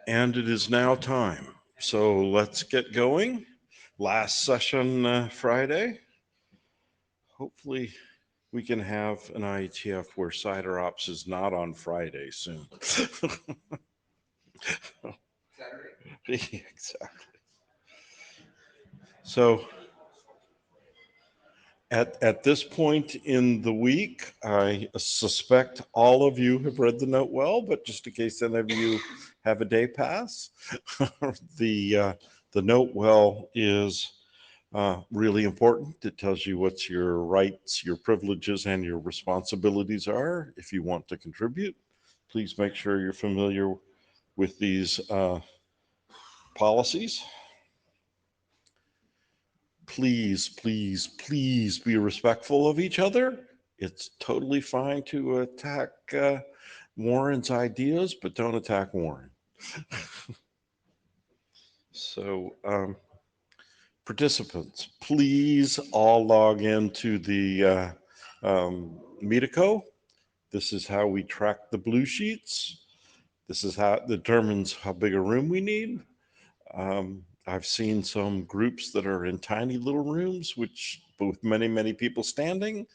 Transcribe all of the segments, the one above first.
And it is now time. So let's get going. Last session Friday. Hopefully we can have an IETF where CIDROPS is not on Friday soon. Exactly. So at this point in the week, I suspect all of you have read the note well, but just in case any of you have a day pass, the note well is really important. It tells you what your rights, your privileges, and your responsibilities are. If you want to contribute, please make sure you're familiar with these policies. Please, please, please be respectful of each other. It's totally fine to attack Warren's ideas, but don't attack Warren. So, participants, please all log into the Metaco. This is how we track the blue sheets. This is how it determines how big a room we need. I've seen some groups that are in tiny little rooms, which with many, many people standing,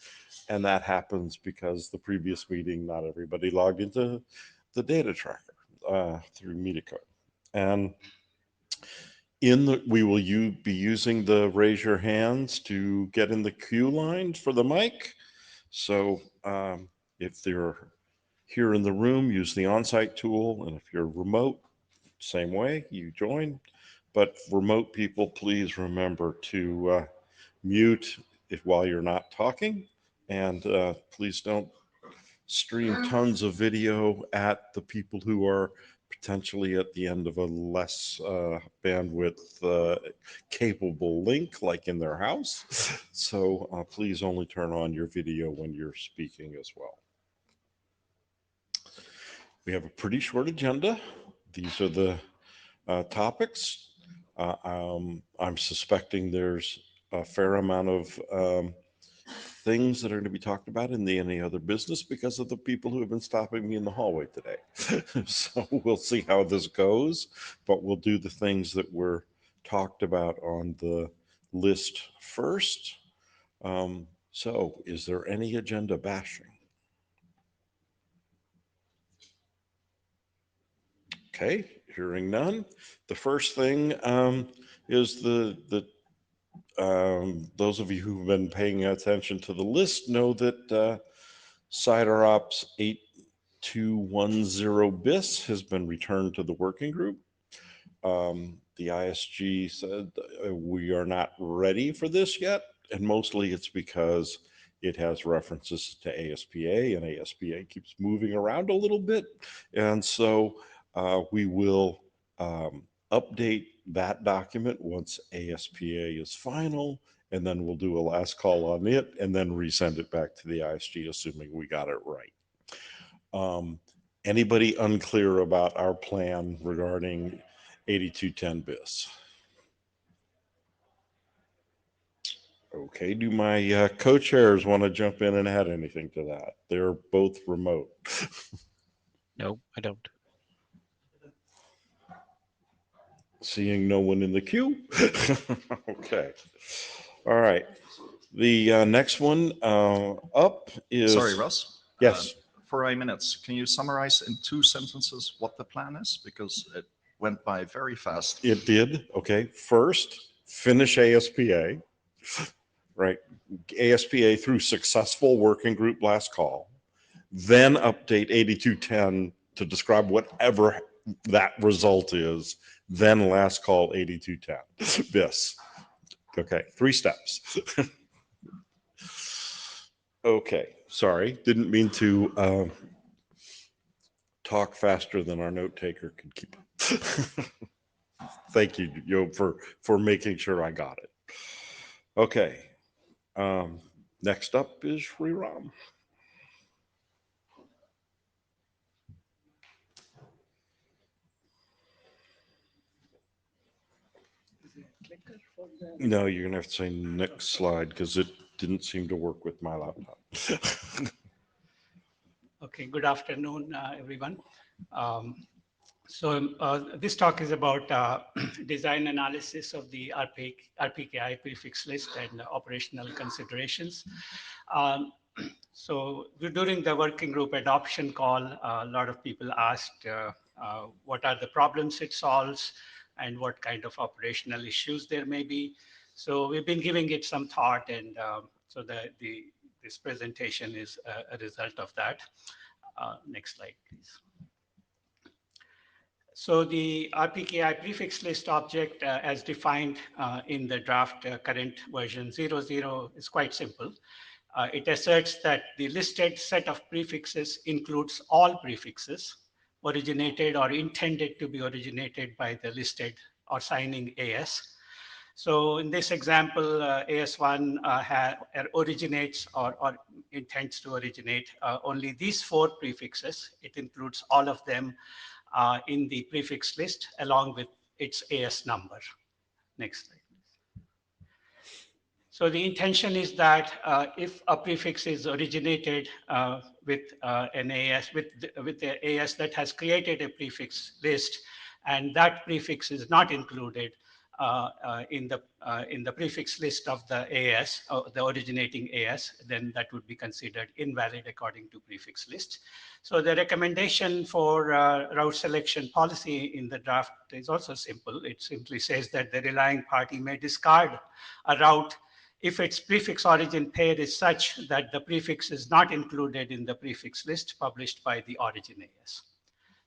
and that happens because the previous meeting, not everybody logged into the data tracker through Metaco. And we will be using the raise your hands to get in the queue line for the mic. So if they're here in the room, use the on-site tool, and if you're remote, same way, you join. But remote people, please remember to mute while you're not talking, and please don't stream tons of video at the people who are potentially at the end of a less bandwidth capable link, like in their house. So please only turn on your video when you're speaking as well. We have a pretty short agenda. These are the topics. I'm suspecting there's a fair amount of things that are going to be talked about in the any other business because of the people who have been stopping me in the hallway today. So we'll see how this goes, but we'll do the things that were talked about on the list first. So is there any agenda bashing? Okay, hearing none. The first thing is those of you who've been paying attention to the list know that CIDROPS 8210-BIS has been returned to the working group. The ISG said we are not ready for this yet, and mostly it's because it has references to ASPA, and ASPA keeps moving around a little bit. And so we will update that document once ASPA is final, and then we'll do a last call on it and then resend it back to the ISG, assuming we got it right. Anybody unclear about our plan regarding 8210-BIS? Okay, do my co-chairs want to jump in and add anything to that? They're both remote. No, I don't. Seeing no one in the queue. Okay. All right. The next one up is... Sorry, Russ. Yes. 4 minutes. Can you summarize in 2 sentences what the plan is? Because it went by very fast. It did. Okay. First, finish ASPA. Right. ASPA through successful working group last call. Then update 8210 to describe whatever that result is. Then last call 8210. BIS. Okay. 3 steps. Okay. Sorry. Didn't mean to talk faster than our note taker could keep up. Thank you, Yo, for making sure I got it. Okay. Next up is Sriram. No, you're gonna have to say next slide because it didn't seem to work with my laptop. Okay, good afternoon, everyone. This talk is about design analysis of the RPKI prefix list and operational considerations. Um, During the working group adoption call, a lot of people asked what are the problems it solves and what kind of operational issues there may be. So we've been giving it some thought, and this presentation is a result of that. Next slide, please. So the RPKI prefix list object as defined in the draft current version 00 is quite simple. It asserts that the listed set of prefixes includes all prefixes originated or intended to be originated by the listed or signing AS. So in this example, AS1 originates or intends to originate only these 4 prefixes. It includes all of them in the prefix list along with its AS number. Next slide. So the intention is that if a prefix is originated with an AS, with the AS that has created a prefix list, and that prefix is not included in the prefix list of the AS, the originating AS, then that would be considered invalid according to prefix list. So the recommendation for route selection policy in the draft is also simple. It simply says that the relying party may discard a route if its prefix origin pair is such that the prefix is not included in the prefix list published by the origin AS.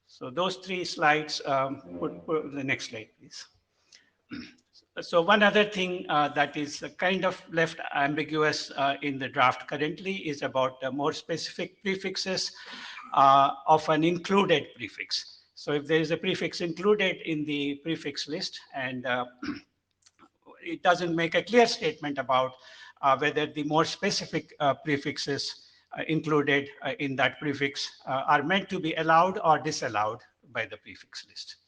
So those 3 slides, put the next slide, please. So one other thing that is kind of left ambiguous in the draft currently is about more specific prefixes of an included prefix. So if there is a prefix included in the prefix list and it doesn't make a clear statement about whether the more specific prefixes included in that prefix are meant to be allowed or disallowed by the prefix list.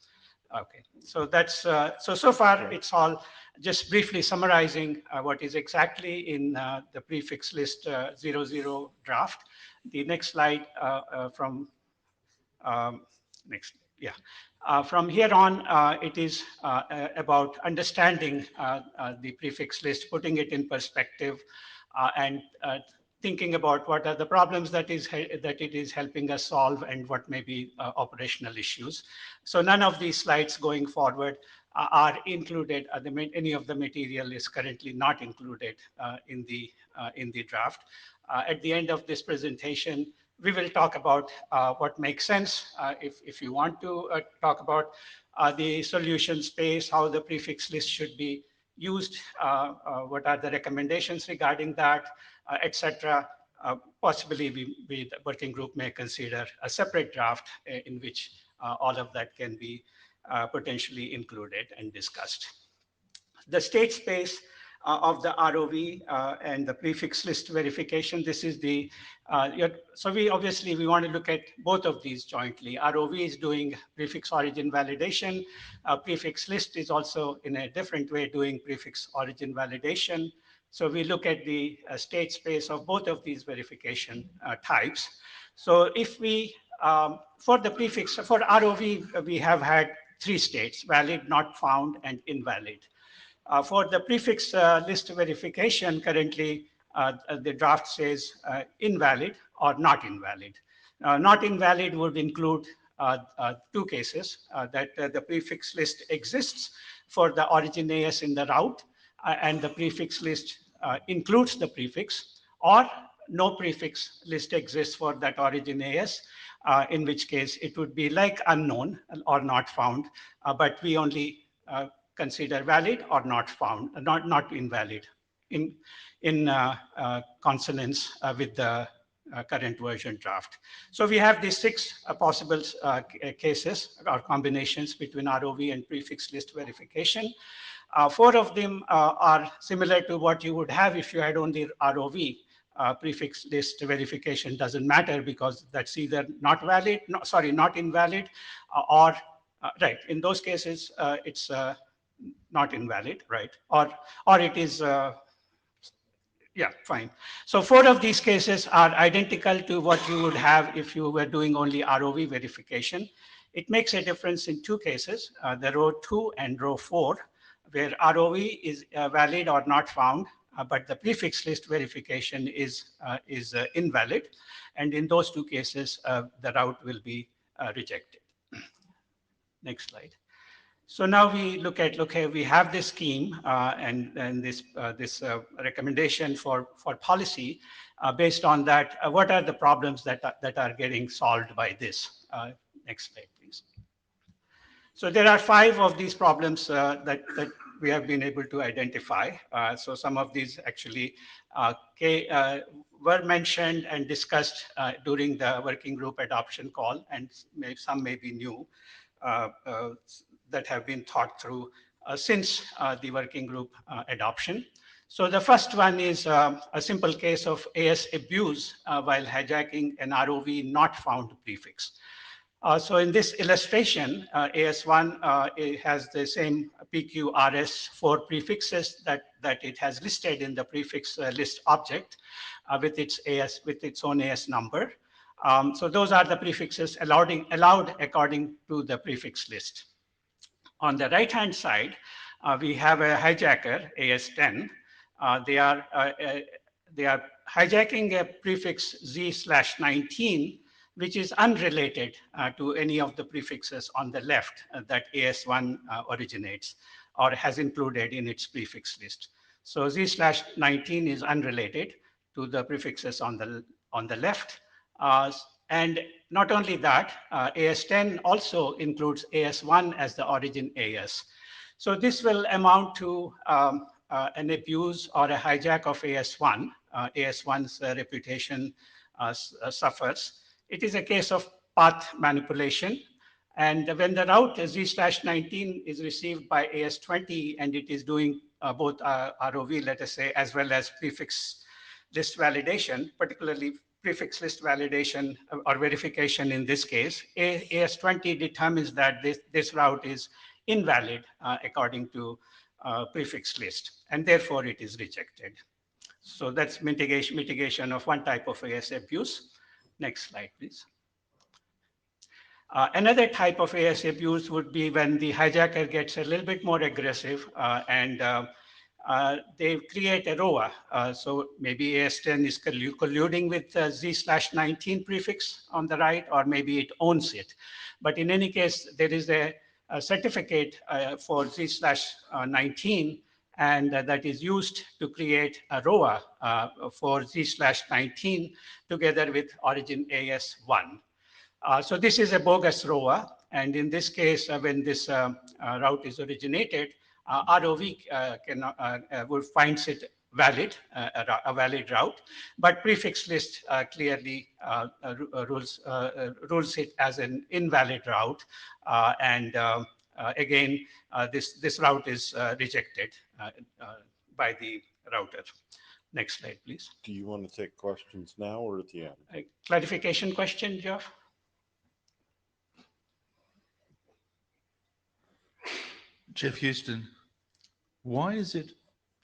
Okay, so that's so far it's all just briefly summarizing what is exactly in the prefix list 00 draft. The next slide from next. Yeah. From here on, it is about understanding the prefix list, putting it in perspective, and thinking about what are the problems that it is helping us solve and what may be operational issues. So none of these slides going forward are included. Any of the material is currently not included in the draft. At the end of this presentation, we will talk about what makes sense. If you want to talk about the solution space, how the prefix list should be used, what are the recommendations regarding that, etc. Possibly the working group may consider a separate draft in which all of that can be potentially included and discussed. The state space of the ROV and the prefix list verification. This is the, so we want to look at both of these jointly. ROV is doing prefix origin validation. Prefix list is also in a different way doing prefix origin validation. So we look at the state space of both of these verification types. So if we, for the prefix, for ROV, we have had 3 states, valid, not found, and invalid. For the prefix list verification, currently the draft says invalid or not invalid. Not invalid would include 2 cases, that the prefix list exists for the origin AS in the route, and the prefix list includes the prefix, or no prefix list exists for that origin AS, in which case it would be like unknown or not found, but we only consider valid or not found, not invalid, in consonance with the current version draft. So we have these 6 possible cases or combinations between ROV and prefix list verification. 4 of them are similar to what you would have if you had only ROV. Prefix list verification doesn't matter because that's either not valid, not invalid, or right. In those cases, it's not invalid, right? Or it is, yeah, fine. So 4 of these cases are identical to what you would have if you were doing only ROV verification. It makes a difference in two cases, the row 2 and row 4, where ROV is valid or not found, but the prefix list verification is invalid. And in those two cases, the route will be rejected. Next slide. So now we look at, okay, we have this scheme and this recommendation for policy. Based on that, what are the problems that are getting solved by this? Next slide, please. So there are 5 of these problems that we have been able to identify. So some of these actually were mentioned and discussed during the working group adoption call, and some may be new that have been thought through since the working group adoption. So the first one is a simple case of AS abuse while hijacking an ROV not found prefix. So in this illustration, AS1 it has the same PQRS4 prefixes that it has listed in the prefix list object with its own AS number. So those are the prefixes allowed according to the prefix list. On the right-hand side, we have a hijacker, AS10. They are hijacking a prefix Z/19, which is unrelated to any of the prefixes on the left that AS1 originates or has included in its prefix list. So Z/19 is unrelated to the prefixes on the left. And not only that, AS10 also includes AS1 as the origin AS. So this will amount to an abuse or a hijack of AS1. AS1's reputation suffers. It is a case of path manipulation. And when the route Z/19 is received by AS20 and it is doing both ROV, let us say, as well as prefix list validation, particularly prefix list validation or verification in this case, AS20 determines that this route is invalid according to prefix list, and therefore it is rejected. So that's mitigation of one type of AS abuse. Next slide, please. Another type of AS abuse would be when the hijacker gets a little bit more aggressive and they create a ROA. So maybe AS10 is colluding with Z/19 prefix on the right, or maybe it owns it. But in any case, there is a certificate for Z/19, and that is used to create a ROA for Z/19 together with origin AS1. So this is a bogus ROA, and in this case, when this route is originated, ROV finds it valid, a valid route, but prefix list clearly rules it as an invalid route, and again, this route is rejected by the router. Next slide, please. Do you want to take questions now or at the end? A clarification question, Jeff? Jeff Houston, why is it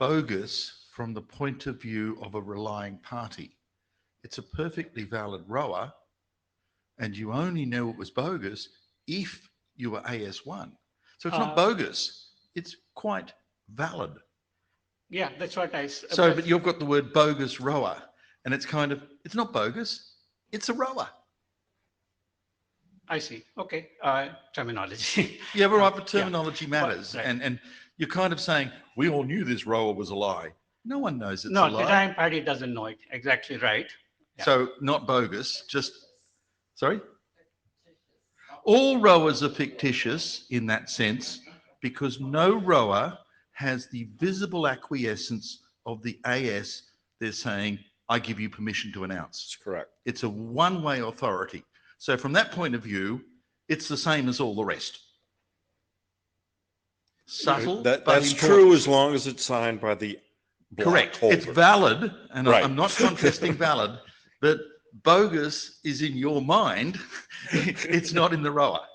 bogus from the point of view of a relying party? It's a perfectly valid ROA, and you only knew it was bogus if you were AS1. So it's not bogus, it's quite valid. Yeah, that's what I... So, but you've got the word bogus ROA, and it's kind of, it's not bogus, it's a ROA. I see. Okay. Terminology. Yeah, but right, but terminology Yeah. matters. Right. And you're kind of saying, we all knew this ROA was a lie. No one knows it's a No, lie. the time party doesn't know it. Exactly right. Yeah. So not bogus, just, sorry? All ROAs are fictitious in that sense because no ROA has the visible acquiescence of the AS. They're saying, I give you permission to announce. That's correct. It's a one-way authority. So from that point of view, it's the same as all the rest. Subtle, but That's important. true as long as it's signed by the block Correct. holder. It's valid, and Right. I'm not contesting valid, but bogus is in your mind. It's not in the ROA.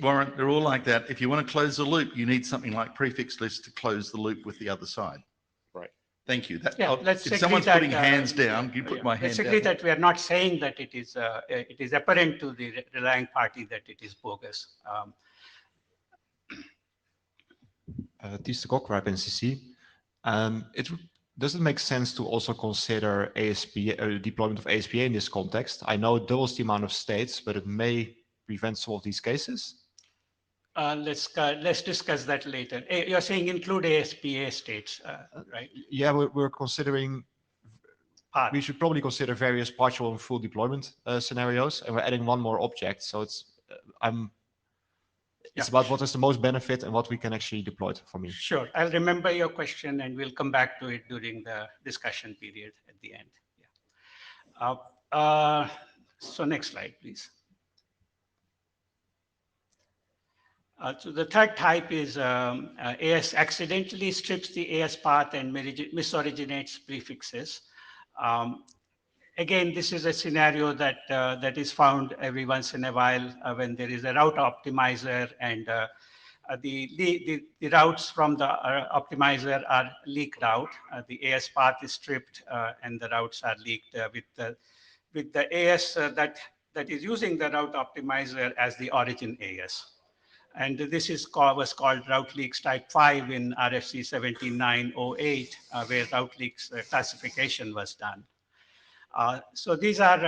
Warren, they're all like that. If you want to close the loop, you need something like prefix list to close the loop with the other side. Right. Thank you. Yeah, let's if agree someone's that, putting hands down, you put my hand let's agree down. that we are not saying that it is apparent to the relying party that it is bogus. Ties de Kok, RIPE NCC. Does it make sense to also consider ASP, deployment of ASPA in this context? I know it doubles the amount of states, but it may prevent some of these cases. Let's discuss that later. You're saying include ASPA states, right? Yeah, we're considering, Path. we should probably consider various partial and full deployment scenarios, and we're adding one more object. So it's Yeah. about what is the most benefit and what we can actually deploy for me. Sure, I'll remember your question and we'll come back to it during the discussion period at the end. Yeah. So next slide, please. So the third type is AS accidentally strips the AS path and misoriginates prefixes. Again, this is a scenario that that is found every once in a while when there is a route optimizer and the routes from the optimizer are leaked out. The AS path is stripped and the routes are leaked with the AS that is using the route optimizer as the origin AS. And this was called route leaks type 5 in RFC 17908, where route leaks classification was done. So these are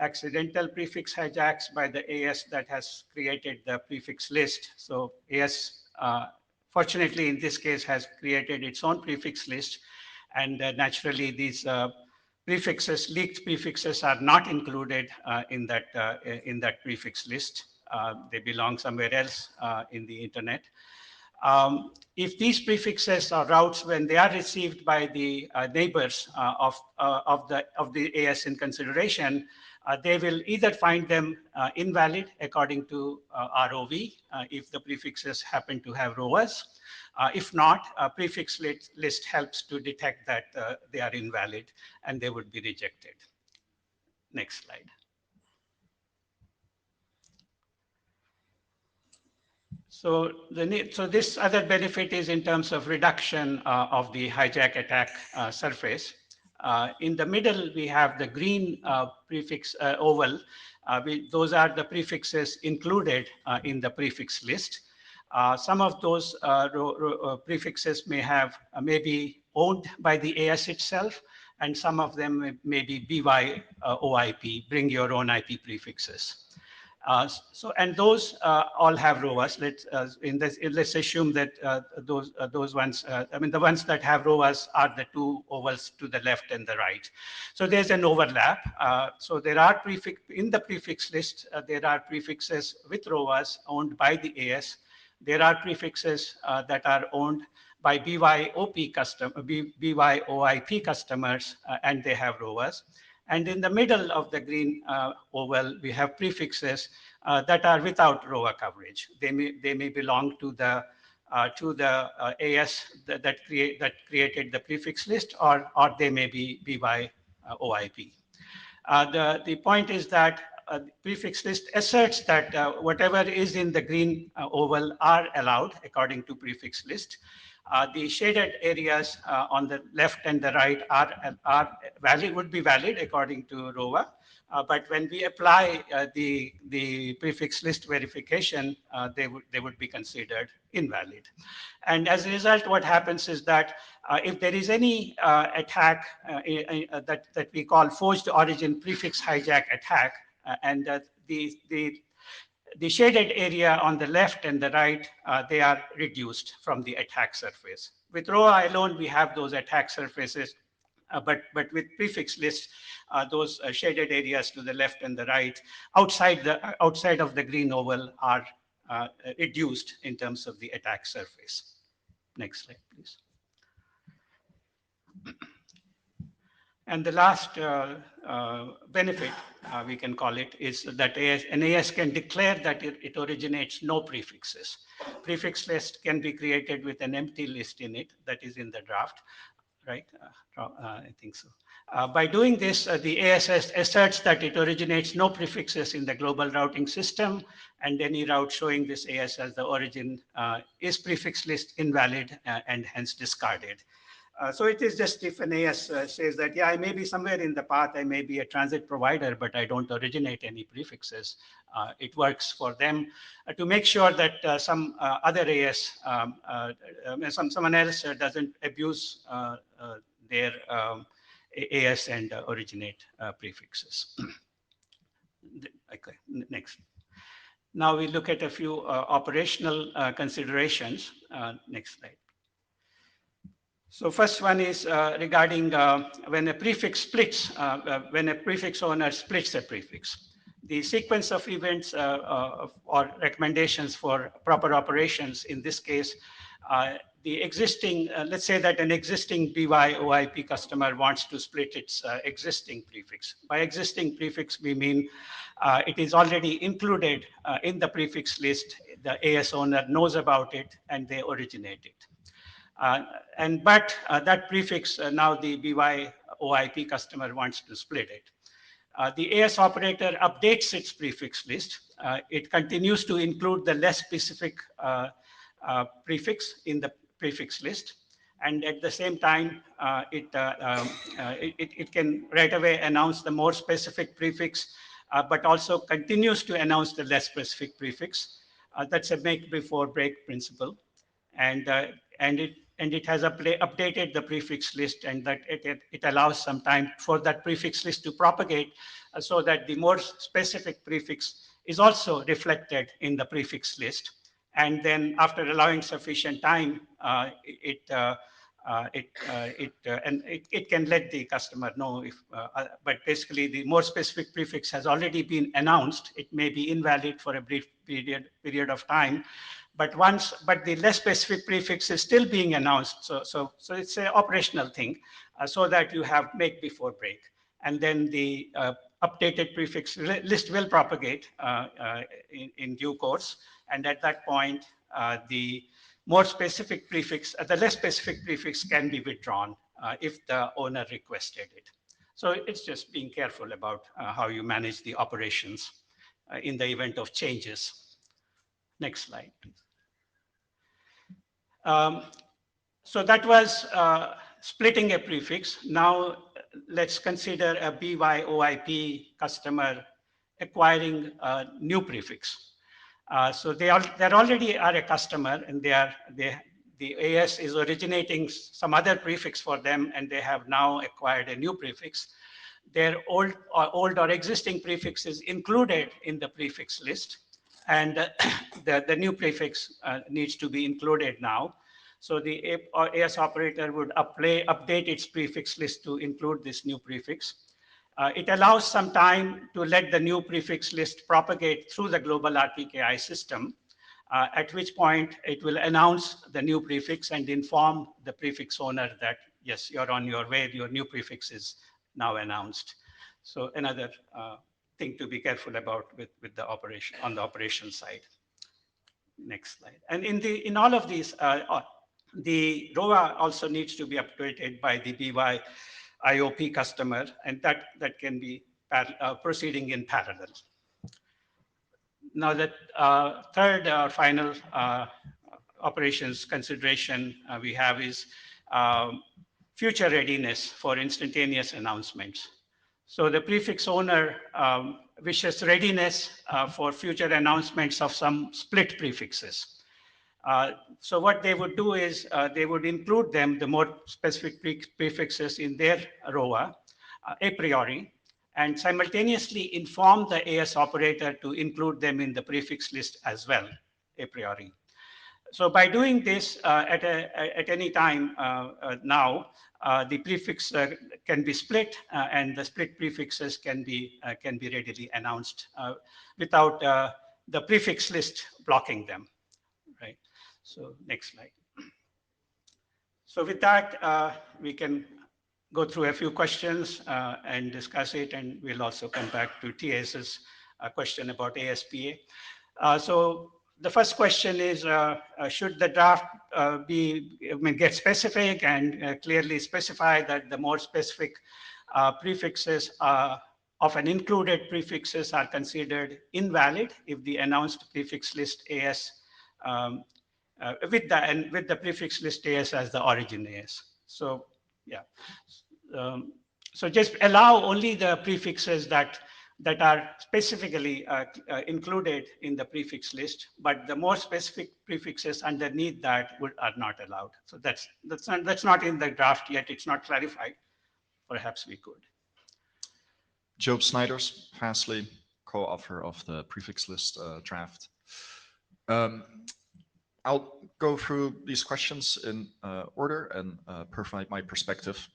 accidental prefix hijacks by the AS that has created the prefix list. So AS, fortunately in this case, has created its own prefix list. And naturally these prefixes, leaked prefixes are not included in that prefix list. They belong somewhere else in the internet. If these prefixes or routes, when they are received by the neighbors of the AS in consideration, they will either find them invalid according to ROV if the prefixes happen to have ROAs. If not, a prefix list helps to detect that they are invalid and they would be rejected. Next slide. So this other benefit is in terms of reduction of the hijack attack surface. In the middle, we have the green prefix oval. Those are the prefixes included in the prefix list. Some of those prefixes may be owned by the AS itself, and some of them may be BY-OIP, bring your own IP prefixes. And those all have ROAs. Let's assume that those ones, the ones that have ROAs are the two ovals to the left and the right. So there's an overlap. So there are in the prefix list, there are prefixes with ROAs owned by the AS. There are prefixes that are owned by BY-OIP customers, and they have ROAs. And in the middle of the green oval, we have prefixes that are without ROA coverage. They may belong to the AS that created the prefix list, or they may be BY-OIP. The point is that the prefix list asserts that whatever is in the green oval are allowed according to prefix list. The shaded areas on the left and the right would be valid according to ROA. But when we apply the prefix list verification, they would be considered invalid. And as a result, what happens is that if there is any attack that we call forged origin prefix hijack attack, and the shaded area on the left and the right, they are reduced from the attack surface. With ROA alone, we have those attack surfaces, but with prefix lists, those shaded areas to the left and the right, outside of the green oval, are reduced in terms of the attack surface. Next slide, please. And the last benefit, we can call it, is that an AS can declare that it originates no prefixes. Prefix list can be created with an empty list in it, that is in the draft, right? I think so. By doing this, the AS asserts that it originates no prefixes in the global routing system, and any route showing this AS as the origin is prefix list invalid and hence discarded. So it is just if an AS says that, yeah, I may be somewhere in the path, I may be a transit provider, but I don't originate any prefixes. It works for them to make sure that some other AS, someone else doesn't abuse their AS and originate prefixes. Okay, next. Now we look at a few operational considerations. Next slide. So first one is regarding when a prefix splits, when a prefix owner splits a prefix. The sequence of events or recommendations for proper operations, in this case, the existing, let's say that an existing BYOIP customer wants to split its existing prefix. By existing prefix, we mean it is already included in the prefix list. The AS owner knows about it and they originate it. But that prefix, now the BYOIP customer wants to split it. The AS operator updates its prefix list. It continues to include the less specific prefix in the prefix list. And at the same time, it can right away announce the more specific prefix, but also continues to announce the less specific prefix. That's a make before break principle. And it has updated the prefix list, and that it allows some time for that prefix list to propagate so that the more specific prefix is also reflected in the prefix list. And then after allowing sufficient time, it can let the customer know if, but basically the more specific prefix has already been announced. It may be invalid for a brief period of time, but the less specific prefix is still being announced. So it's an operational thing, so that you have make before break, and then the updated prefix list will propagate in due course, and at that point, the more specific prefix, the less specific prefix can be withdrawn if the owner requested it. So it's just being careful about how you manage the operations in the event of changes. Next slide, please. So that was splitting a prefix. Now let's consider a BYOIP customer acquiring a new prefix. So they already are a customer, and the AS is originating some other prefix for them, and they have now acquired a new prefix. Their old or existing prefix is included in the prefix list, and the new prefix needs to be included now. So the AS operator would update its prefix list to include this new prefix. It allows some time to let the new prefix list propagate through the global RPKI system, at which point it will announce the new prefix and inform the prefix owner that, yes, you're on your way, your new prefix is now announced. So another thing to be careful about with the operation on the operation side. Next slide. And in all of these, the ROA also needs to be updated by the BYOIP customer, and that can be proceeding in parallel. Now the third or final operations consideration we have is future readiness for instantaneous announcements. So the prefix owner wishes readiness for future announcements of some split prefixes. So what they would do is they would include them, the more specific prefixes, in their ROA a priori, and simultaneously inform the AS operator to include them in the prefix list as well, a priori. So by doing this at any time now, the prefix can be split, and the split prefixes can be readily announced without the prefix list blocking them. Right. So next slide. So with that, we can go through a few questions and discuss it, and we'll also come back to TS's question about ASPA. So the first question is, should the draft get specific and clearly specify that the more specific prefixes of an included prefixes are considered invalid if the announced prefix list AS with the prefix list AS as the origin AS. So yeah, so just allow only the prefixes that are specifically included in the prefix list, but the more specific prefixes underneath that are not allowed. So that's not in the draft yet. It's not clarified. Perhaps we could. Job Snyders, Fastly, co-author of the prefix list draft. I'll go through these questions in order and provide my perspective.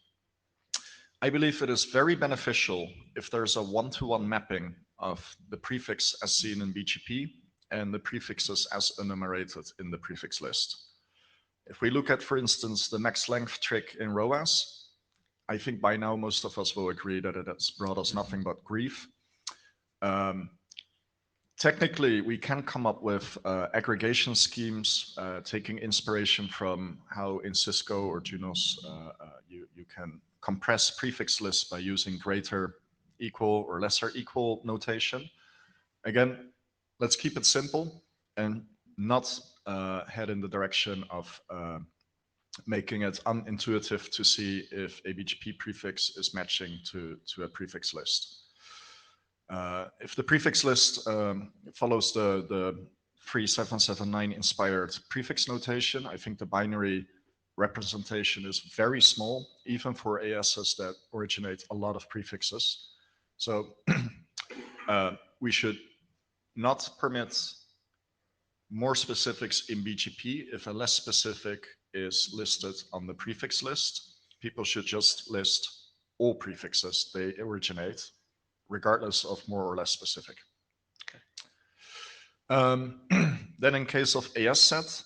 I believe it is very beneficial if there's a one-to-one mapping of the prefix as seen in BGP and the prefixes as enumerated in the prefix list. If we look at, for instance, the max length trick in ROAS, I think by now most of us will agree that it has brought us nothing but grief. Technically, we can come up with aggregation schemes, taking inspiration from how in Cisco or Junos you can compress prefix lists by using greater, equal, or lesser equal notation. Again, let's keep it simple and not head in the direction of making it unintuitive to see if a BGP prefix is matching to a prefix list. If the prefix list follows the 3779 inspired prefix notation, I think the binary representation is very small, even for ASs that originate a lot of prefixes. So we should not permit more specifics in BGP if a less specific is listed on the prefix list. People should just list all prefixes they originate, regardless of more or less specific. Okay. Then in case of ASset,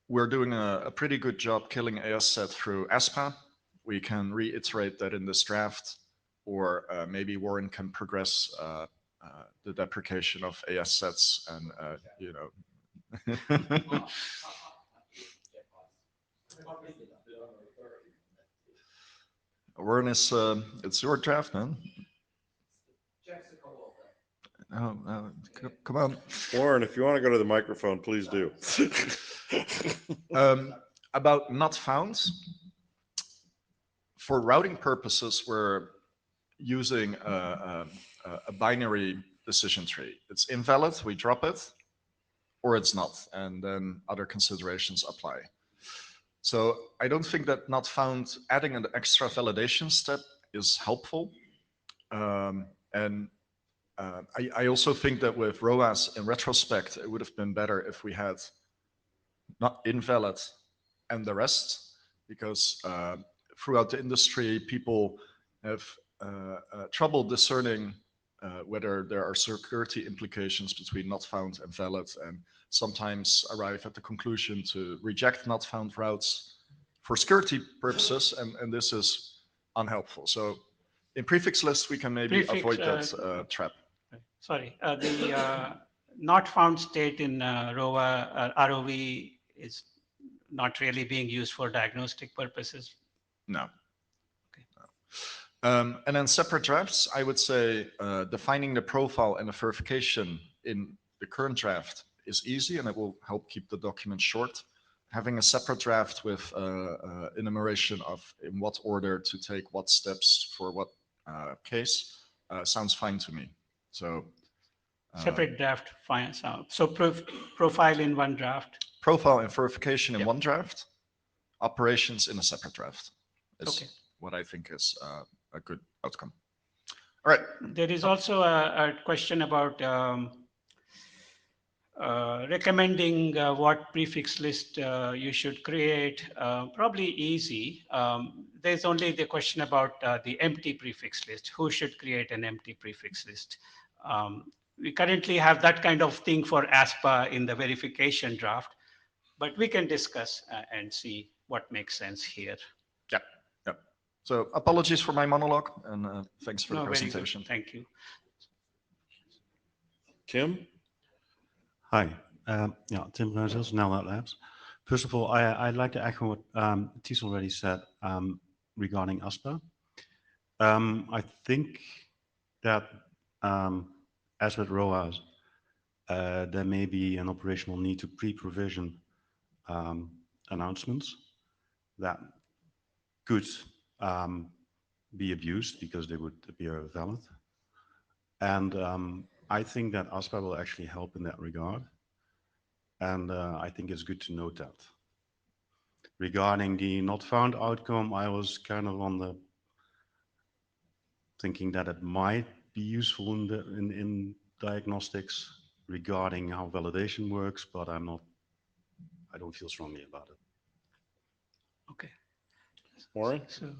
we're doing a pretty good job killing ASset through ASPA. We can reiterate that in this draft, or maybe Warren can progress the deprecation of ASsets and, you know. Warren, it's your draft, man. Oh, come on. Warren, if you want to go to the microphone, please do. About not found, for routing purposes, we're using a binary decision tree. It's invalid, we drop it, or it's not, and then other considerations apply. So I don't think that not found adding an extra validation step is helpful. I also think that with ROAS, in retrospect, it would have been better if we had not invalid and the rest, because throughout the industry, people have trouble discerning whether there are security implications between not found and valid, and sometimes arrive at the conclusion to reject not found routes for security purposes, and this is unhelpful. So in prefix lists, we can maybe avoid that trap. Sorry, the not found state in ROV is not really being used for diagnostic purposes. No. Okay. No. And then separate drafts, I would say defining the profile and the verification in the current draft is easy, and it will help keep the document short. Having a separate draft with enumeration of in what order to take what steps for what case sounds fine to me. So separate draft, fine. So profile in one draft. Profile and verification in one draft, operations in a separate draft is what I think is a good outcome. All right. There is also a question about recommending what prefix list you should create. Probably easy. There's only the question about the empty prefix list. Who should create an empty prefix list? We currently have that kind of thing for ASPA in the verification draft, but we can discuss and see what makes sense here. Yeah, yeah. So apologies for my monologue, and thanks for the presentation. Thank you. Tim? Hi, Tim Bruinzels, NetApp Labs. First of all, I'd like to echo what Ties already said regarding ASPA. I think that as with ROAS, there may be an operational need to pre-provision announcements that could be abused because they would appear valid. And I think that ASPA will actually help in that regard. And I think it's good to note that. Regarding the not found outcome, I was kind of on the thinking that it might be useful in diagnostics regarding how validation works, but I don't feel strongly about it. Okay. Warren? So,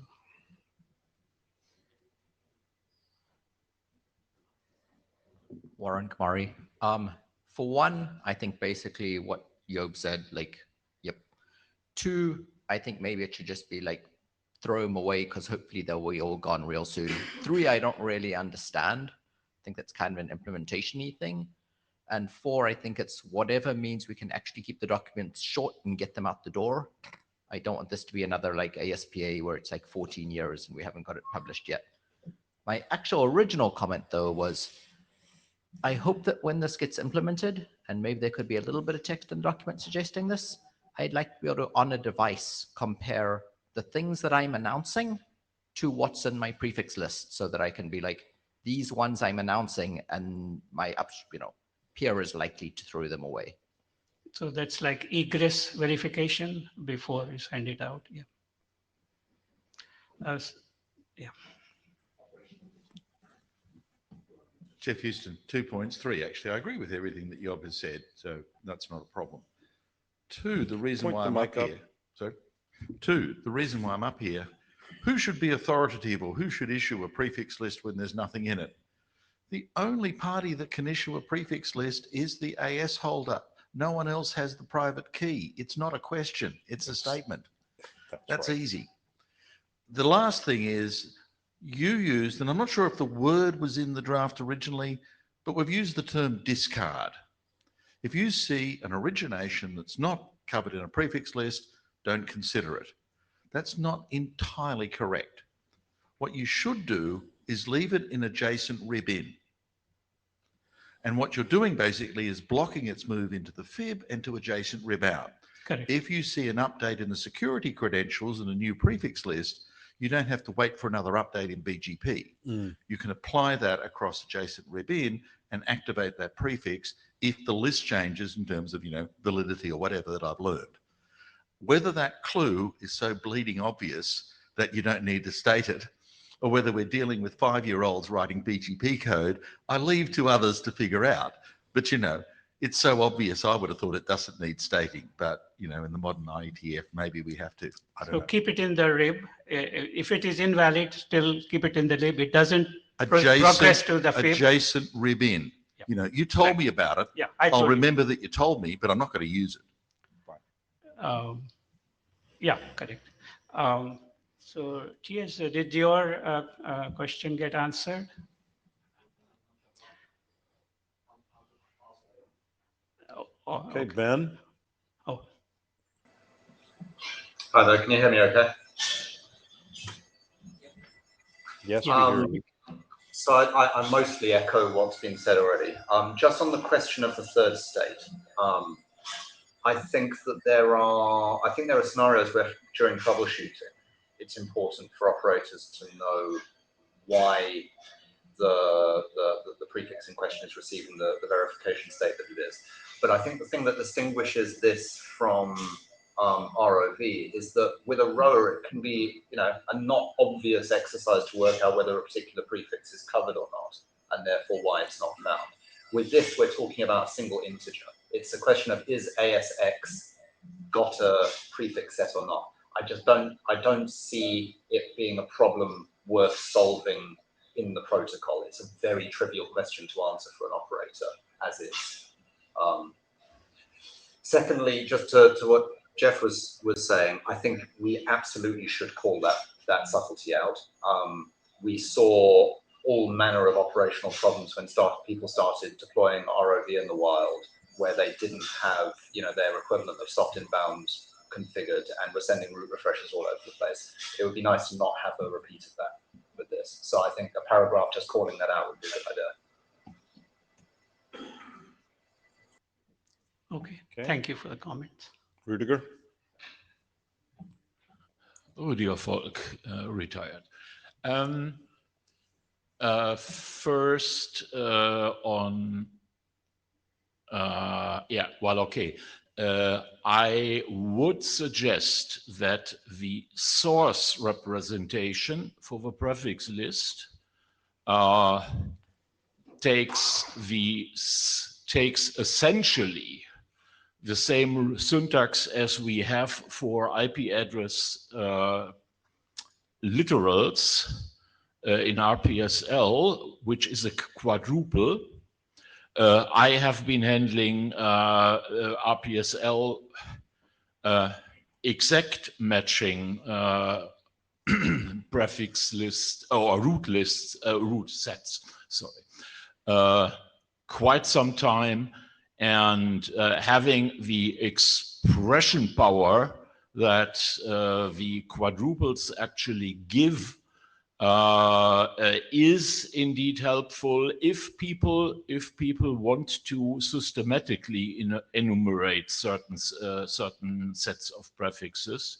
Warren Kamari. For one, I think basically what Job said, like, yep. Two, I think maybe it should just be like, throw them away because hopefully they'll be all gone real soon. Three, I don't really understand. I think that's kind of an implementation-y thing. And four, I think it's whatever means we can actually keep the documents short and get them out the door. I don't want this to be another like ASPA where it's like 14 years and we haven't got it published yet. My actual original comment though was, I hope that when this gets implemented, and maybe there could be a little bit of text in the document suggesting this, I'd like to be able to, on a device, compare the things that I'm announcing to what's in my prefix list so that I can be like, these ones I'm announcing and my peer is likely to throw them away. so that's like egress verification before you send it out. Yeah. Yeah. Jeff Houston, 2 points. 3, actually, I agree with everything that Job has said, so that's not a problem. 2, the reason Point why the I'm mic up up. here. Sorry. 2, the reason why I'm up here. Who should be authoritative or who should issue a prefix list when there's nothing in it? The only party that can issue a prefix list is the AS holder. No one else has the private key. It's not a question, it's a statement. That's right. easy. The last thing is, you used, and I'm not sure if the word was in the draft originally, but we've used the term discard. If you see an origination that's not covered in a prefix list, don't consider it. That's not entirely correct. What you should do is leave it in adjacent rib in. And what you're doing basically is blocking its move into the fib and to adjacent rib out. Correct. If you see an update in the security credentials and a new prefix list, you don't have to wait for another update in BGP. You can apply that across adjacent rib in and activate that prefix if the list changes in terms of, validity or whatever that I've learned. Whether that clue is so bleeding obvious that you don't need to state it, or whether we're dealing with 5-year-olds writing BGP code, I leave to others to figure out. But, it's so obvious, I would have thought it doesn't need stating. But, in the modern IETF, maybe we have to, I don't know. Keep it in the rib. If it is invalid, still keep it in the rib. It doesn't progress to the fib. Adjacent rib in. Yeah. You told me about it. Yeah, I'll remember that you told me, but I'm not going to use it. Yeah, correct. So, TS, did your question get answered? Okay, Ben? Oh, Hi there, can you hear me okay? Yes, we hear you. So I mostly echo what's been said already. Just on the question of the third state, I think there are scenarios where during troubleshooting, it's important for operators to know why the prefix in question is receiving the verification state that it is. But I think the thing that distinguishes this from ROV is that with a rower, it can be, a not obvious exercise to work out whether a particular prefix is covered or not, and therefore why it's not found. With this, we're talking about a single integer. It's a question of, is ASX got a prefix set or not? I don't see it being a problem worth solving in the protocol. It's a very trivial question to answer for an operator, as is. Secondly, just to what Jeff was saying, I think we absolutely should call that subtlety out. We saw all manner of operational problems when people started deploying ROV in the wild, where they didn't have, their equivalent of soft inbound configured and were sending route refreshes all over the place. It would be nice to not have a repeat of that with this. So I think a paragraph just calling that out would be a good idea. okay. Thank you for the comments. Rudiger? Rüdiger Volk, retired. First on, yeah, well, okay. I would suggest that the source representation for the prefix list takes essentially the same syntax as we have for IP address literals in RPSL, which is a quadruple. I have been handling RPSL exact matching prefix list or root lists, root sets, sorry, quite some time, and having the expression power that the quadruples actually give is indeed helpful if people want to systematically enumerate certain sets of prefixes,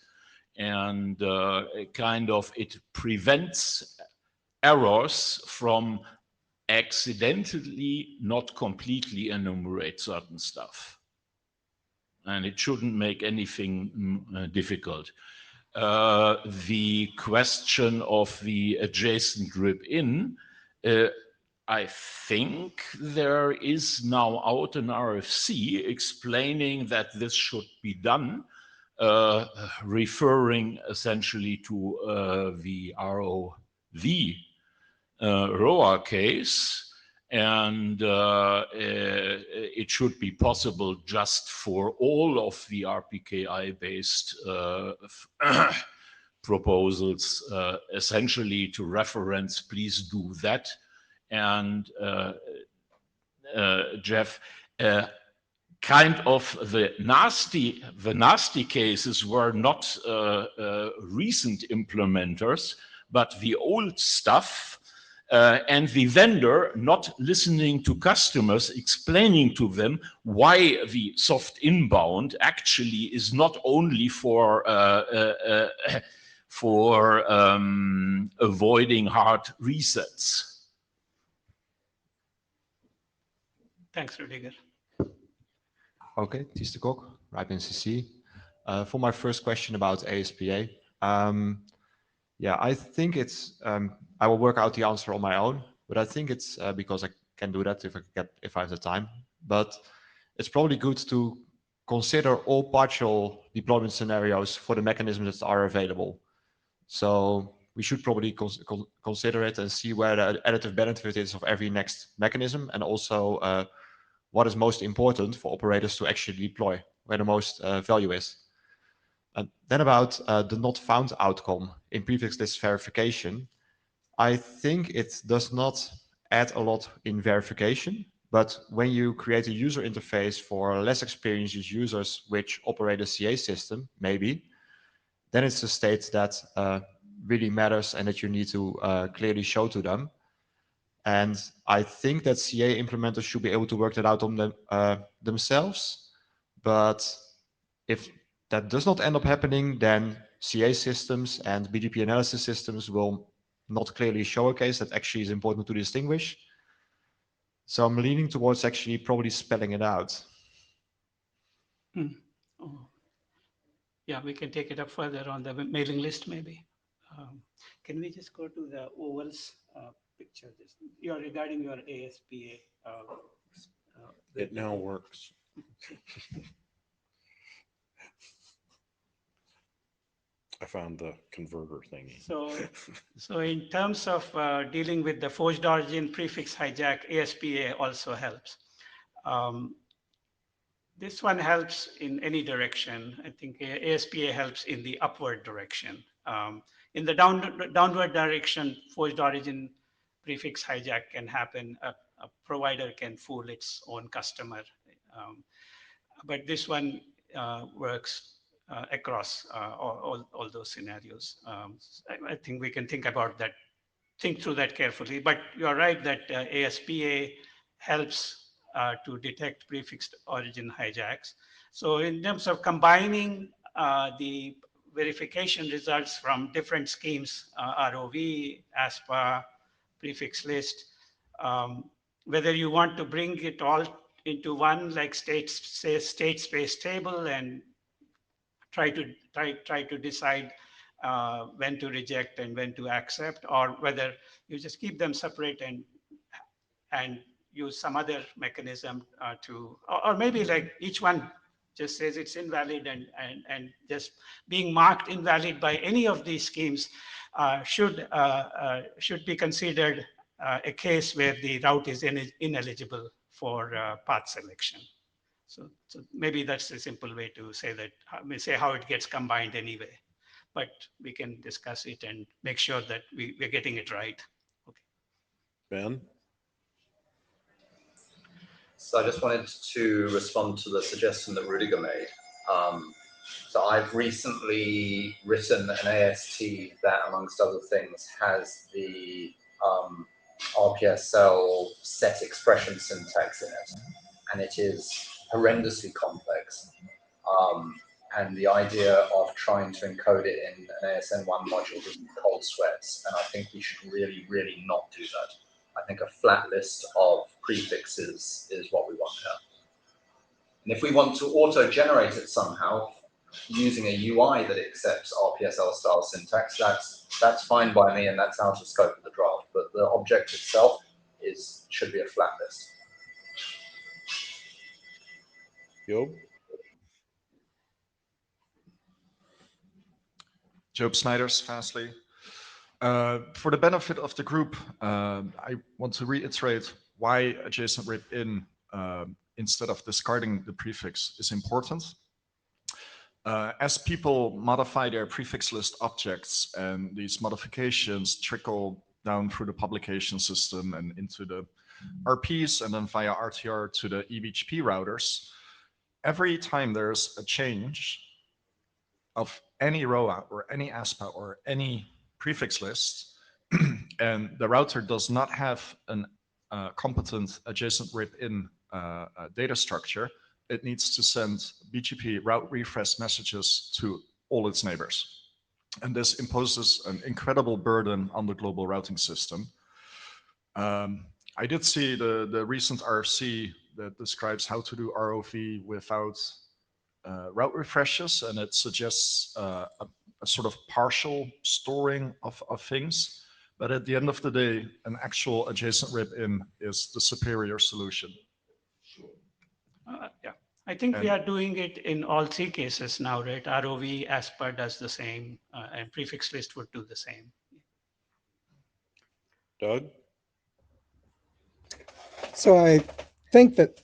and kind of it prevents errors from accidentally not completely enumerate certain stuff, and it shouldn't make anything difficult. The question of the adjacent rib-in, I think there is now out an RFC explaining that this should be done, referring essentially to the ROA case, and it should be possible just for all of the RPKI-based proposals, essentially to reference, please do that. And Jeff, kind of the nasty cases were not recent implementers, but the old stuff, and the vendor not listening to customers, explaining to them why the soft inbound actually is not only for avoiding hard resets. Thanks, Rüdiger. Okay, Ties de Kok, RIPE NCC. For my first question about ASPA, yeah, I think it's, I will work out the answer on my own, but I think it's because I can do that if I have the time. But it's probably good to consider all partial deployment scenarios for the mechanisms that are available. So we should probably consider it and see where the additive benefit is of every next mechanism, and also what is most important for operators to actually deploy, where the most value is. And then about the not found outcome in prefix list verification, I think it does not add a lot in verification, but when you create a user interface for less experienced users which operate a CA system, maybe, then it's a state that really matters and that you need to clearly show to them. And I think that CA implementers should be able to work that out on themselves. But if that does not end up happening, then CA systems and BGP analysis systems will not clearly show a case that actually is important to distinguish. So I'm leaning towards actually probably spelling it out. Oh. Yeah, we can take it up further on the mailing list, maybe. Can we just go to the ovals picture? You're regarding your ASPA. It now works. I found the converter thingy. So in terms of dealing with the forged origin prefix hijack, ASPA also helps. This one helps in any direction. I think ASPA helps in the upward direction. In the downward direction, forged origin prefix hijack can happen. A provider can fool its own customer. But this one works across all those scenarios. I think we can think through that carefully. But you're right that ASPA helps to detect prefixed origin hijacks. So in terms of combining the verification results from different schemes, ROV, ASPA, prefix list. Whether you want to bring it all into one like state space table and try to decide when to reject and when to accept, or whether you just keep them separate and use some other mechanism or maybe like each one just says it's invalid and just being marked invalid by any of these schemes should be considered a case where the route is ineligible for path selection. So maybe that's a simple way to say that, say how it gets combined anyway, but we can discuss it and make sure that we're getting it right. Okay. Ben? So I just wanted to respond to the suggestion that Rudiger made. So I've recently written an AST that, amongst other things, has the RPSL set expression syntax in it, and it is horrendously complex. And the idea of trying to encode it in an ASN1 module gives me cold sweats, and I think we should really, really not do that. I think a flat list of prefixes is what we want here. And if we want to auto-generate it somehow, using a UI that accepts RPSL style syntax, that's fine by me, and that's out of scope of the draft. But the object itself should be a flat list. Job? Job Snijders, fastly. For the benefit of the group, I want to reiterate why adjacent rip in instead of discarding the prefix is important. As people modify their prefix list objects and these modifications trickle down through the publication system and into the RPs and then via RTR to the eBGP routers, every time there's a change of any ROA or any ASPA or any prefix list, and the router does not have a competent adjacent rip in data structure, it needs to send BGP route refresh messages to all its neighbors. And this imposes an incredible burden on the global routing system. I did see the recent RFC that describes how to do ROV without route refreshes, and it suggests a sort of partial storing of things. But at the end of the day, an actual adjacent rip in is the superior solution. Yeah, I think we are doing it in all three cases now, right? ROV, ASPA does the same, and prefix list would do the same. Doug? So I think that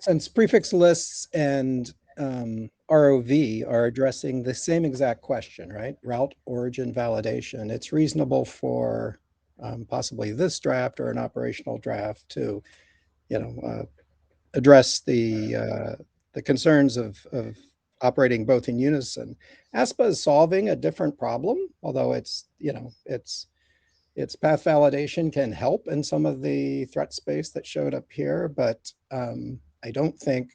since prefix lists and ROV are addressing the same exact question, right? Route origin validation. It's reasonable for possibly this draft or an operational draft to, address the concerns of operating both in unison. ASPA is solving a different problem, although its path validation can help in some of the threat space that showed up here, but I don't think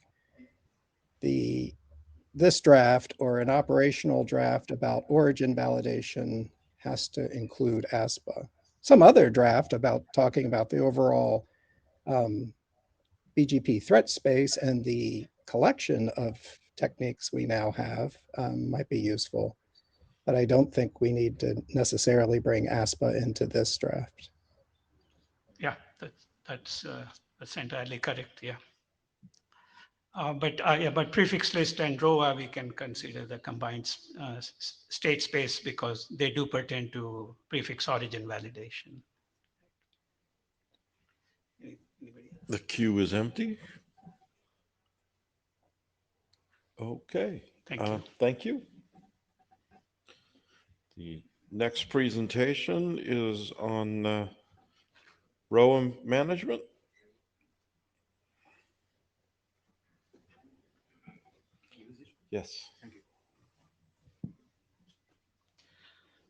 this draft or an operational draft about origin validation has to include ASPA. Some other draft about talking about the overall BGP threat space and the collection of techniques we now have might be useful, but I don't think we need to necessarily bring ASPA into this draft. Yeah, that's entirely correct. Yeah. But prefix list and ROA, we can consider the combined state space because they do pertain to prefix origin validation. Anybody else? The queue is empty. Okay. Thank you. Thank you. The next presentation is on ROA management. Yes. Thank you.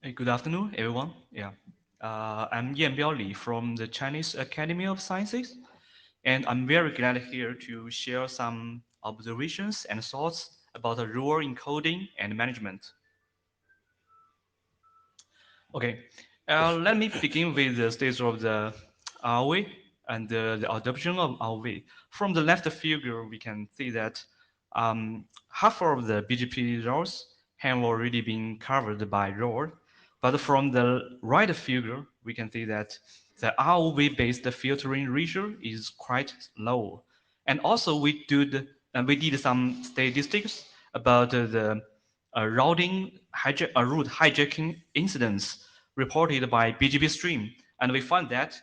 Hey, good afternoon, everyone. Yeah, I'm Yanbiao Li from the Chinese Academy of Sciences, and I'm very glad here to share some observations and thoughts about the ROA encoding and management. Okay, let me begin with the stage of the ROV and the adoption of ROV. From the left figure, we can see that half of the BGP roles have already been covered by ROR. But from the right figure, we can see that the ROV-based filtering ratio is quite low. And also we did some statistics about the route hijacking incidents reported by BGP stream. And we found that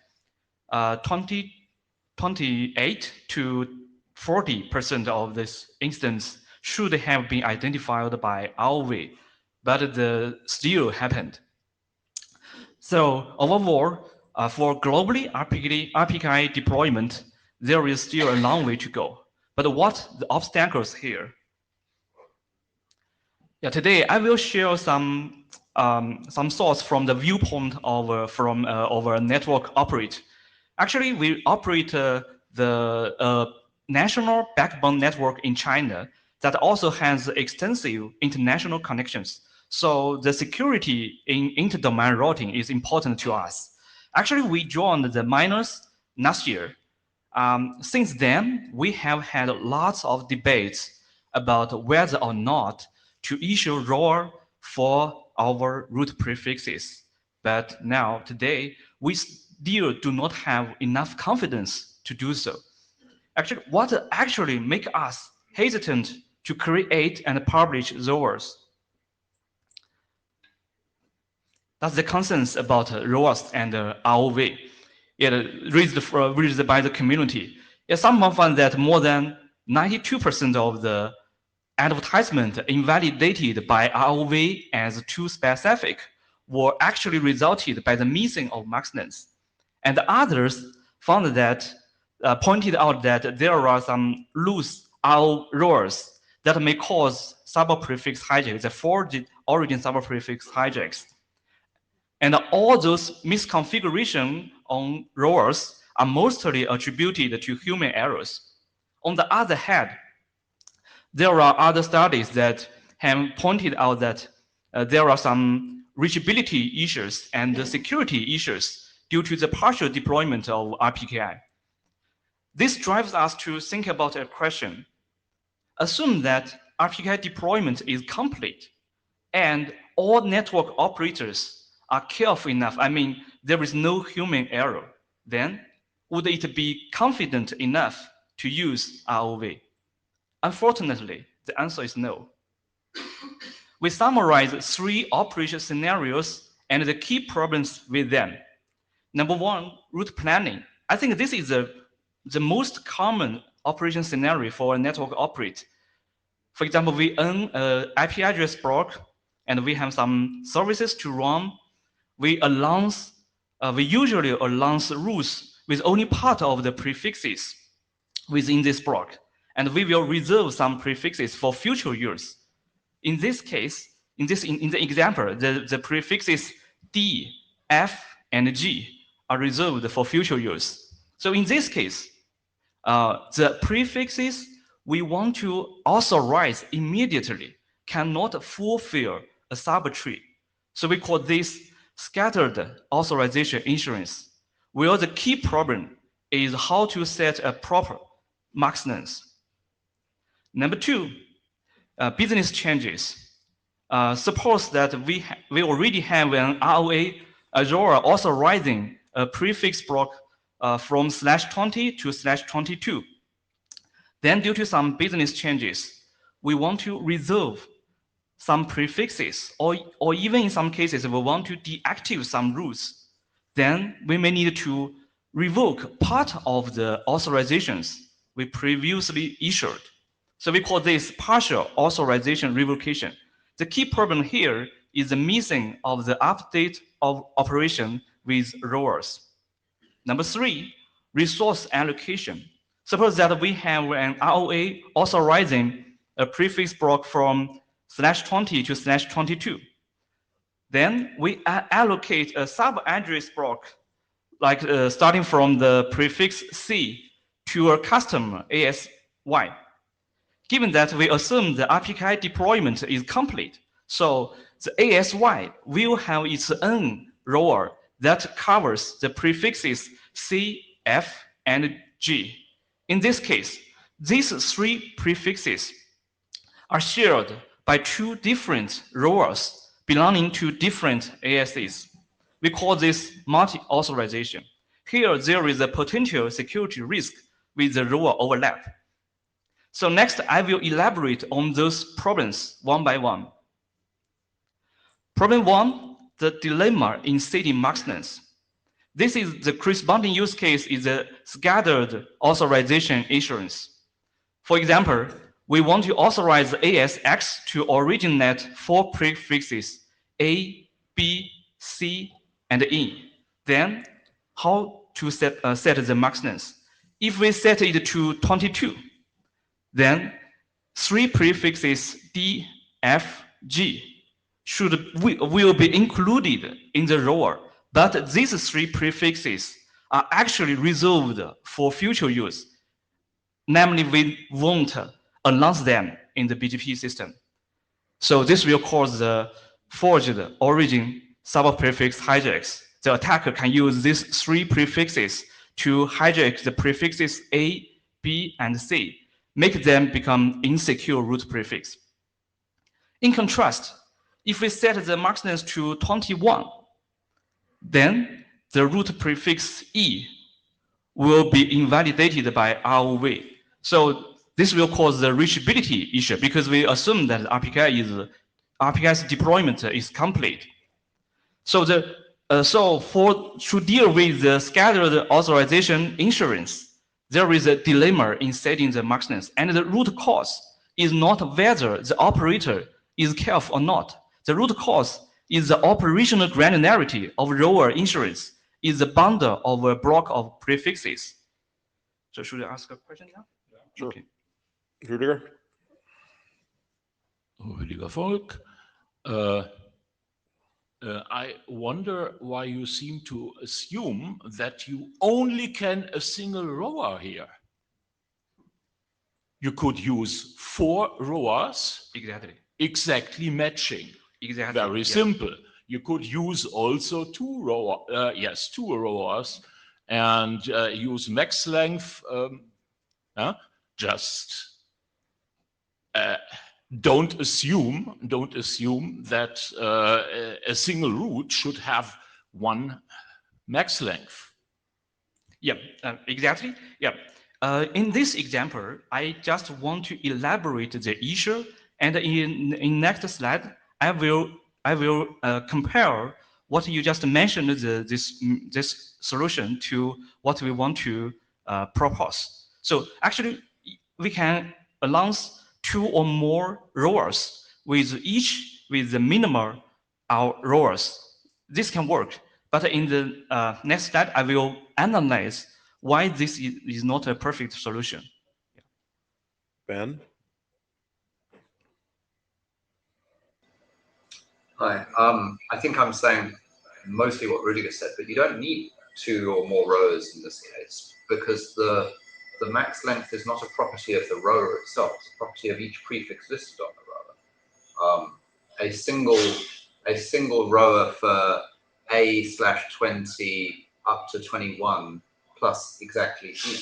28 to 40% of these incidents should have been identified by ROV, but the still happened. So overall, for globally RPKI deployment, there is still a long way to go. But what the obstacles here? Yeah, today I will share some thoughts from the viewpoint of a network operator. Actually, we operate the national backbone network in China that also has extensive international connections. So the security in inter-domain routing is important to us. Actually, we joined the miners last year. Since then, we have had lots of debates about whether or not to issue ROR for our root prefixes. But now, today, we still do not have enough confidence to do so. Actually, what actually makes us hesitant to create and publish RORs? That's the concerns about RORs and ROV. Raised by the community. Some found that more than 92% of the advertisement invalidated by ROV as too specific were actually resulted by the missing of marksness. And others found that, pointed out that there are some loose RORs that may cause subprefix hijacks, the forged origin subprefix hijacks. And all those misconfiguration on RORs are mostly attributed to human errors. On the other hand, there are other studies that have pointed out that there are some reachability issues and security issues due to the partial deployment of RPKI. This drives us to think about a question. Assume that RPKI deployment is complete and all network operators are careful enough, I mean, there is no human error, then would it be confident enough to use ROV? Unfortunately, the answer is no. We summarize 3 operation scenarios and the key problems with them. Number 1, route planning. I think this is the most common operation scenario for a network operator. For example, we own an IP address block and we have some services to run. We usually announce routes with only part of the prefixes within this block, and we will reserve some prefixes for future use. In this case, in the example, the prefixes D, F, and G are reserved for future use. So in this case, the prefixes we want to authorize immediately cannot fulfill a subtree. So we call this scattered authorization insurance, where the key problem is how to set a proper marksness. Number 2, business changes. Suppose that we already have an ROA authorizing a prefix block from /20 to /22. Then due to some business changes, we want to reserve some prefixes, or even in some cases, we want to deactivate some rules. Then we may need to revoke part of the authorizations we previously issued. So we call this partial authorization revocation. The key problem here is the missing of the update of operation with RORs. Number 3, resource allocation. Suppose that we have an ROA authorizing a prefix block from /20 to /22. Then we allocate a sub-address block, like starting from the prefix C to a custom ASY. Given that we assume the RPKI deployment is complete, so the ASY will have its own rower that covers the prefixes C, F, and G. In this case, these three prefixes are shared by two different rowers belonging to different ASCs. We call this multi-authorization. Here, there is a potential security risk with the rower overlap. So next, I will elaborate on those problems one by one. Problem one, the dilemma in setting max length. This is the corresponding use case is a scattered authorization insurance. For example, we want to authorize ASX to originate 4 prefixes A, B, C, and E. Then, how to set the max length? If we set it to 22, then 3 prefixes D, F, G will be included in the rower, but these 3 prefixes are actually reserved for future use. Namely, we won't announce them in the BGP system. So this will cause the forged origin subprefix hijacks. The attacker can use these 3 prefixes to hijack the prefixes A, B, and C, make them become insecure root prefix. In contrast, if we set the max length to 21, then the root prefix E will be invalidated by ROV. So this will cause the reachability issue because we assume that RPKI's deployment is complete. So to deal with the scattered authorization insurance, there is a dilemma in setting the max length, and the root cause is not whether the operator is careful or not. The root cause is the operational granularity of rower insurance is the bundle of a block of prefixes. So should I ask a question now? Sure. Okay. Rüdiger? Rüdiger Volk. I wonder why you seem to assume that you only can a single rower here. You could use 4 rowers exactly matching. Exactly. Very simple. You could use also 2 rowers and use max length. Just don't assume that a single root should have 1 max length. Yeah, exactly. Yeah. In this example, I just want to elaborate the issue, and in next slide, I will compare what you just mentioned, this solution, to what we want to propose. So actually, we can announce 2 or more rowers with the minimal rowers. This can work, but in the next slide, I will analyze why this is not a perfect solution. Ben? Hi. I think I'm saying mostly what Rüdiger said, but you don't need 2 or more rowers in this case because the max length is not a property of the rower itself, it's a property of each prefix listed on the rower. A single rower for A/20 up to 21 plus exactly E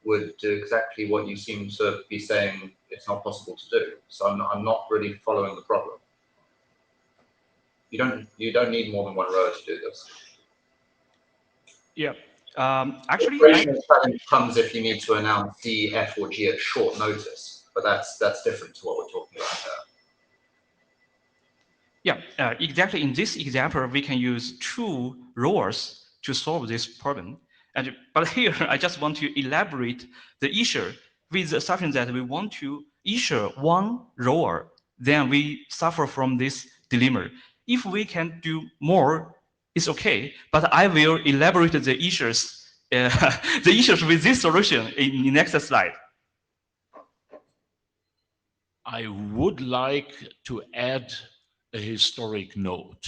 would do exactly what you seem to be saying it's not possible to do. So I'm not really following the problem. You don't need more than 1 rower to do this. Yeah. Actually, Operational challenge comes if you need to announce D, F, or G at short notice, but that's different to what we're talking about there. Yeah, exactly. In this example, we can use 2 rowers to solve this problem. But here, I just want to elaborate the issue with the assumption that we want to issue 1 rower, then we suffer from this dilemma. If we can do more, it's okay, but I will elaborate the issues with this solution in the next slide. I would like to add a historic note.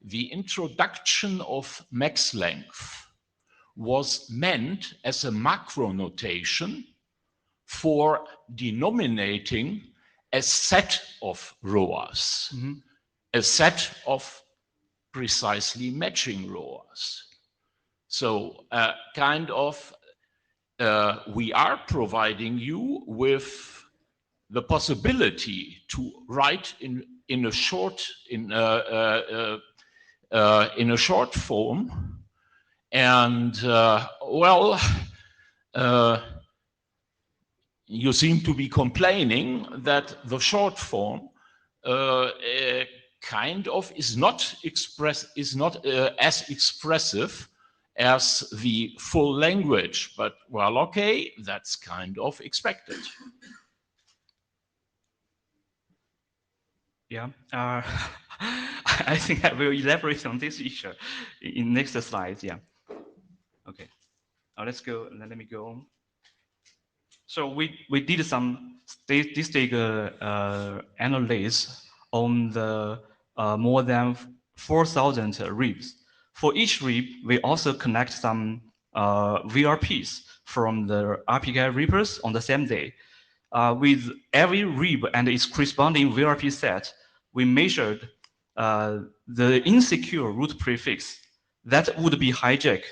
The introduction of max length was meant as a macro notation for denominating a set of ROAs, a set of precisely matching ROAs. So kind of we are providing you with the possibility to write in a short form, and well, you seem to be complaining that the short form kind of is not as expressive as the full language, but well, okay, that's kind of expected. Yeah, I think I will elaborate on this issue in next slide. Yeah. Okay. Now let's go. Let me go on. So we did some statistical analysis on the more than 4,000 RIBs. For each RIB, we also connect some VRPs from the RPKI reapers on the same day. With every RIB and its corresponding VRP set, we measured the insecure root prefix that would be hijacked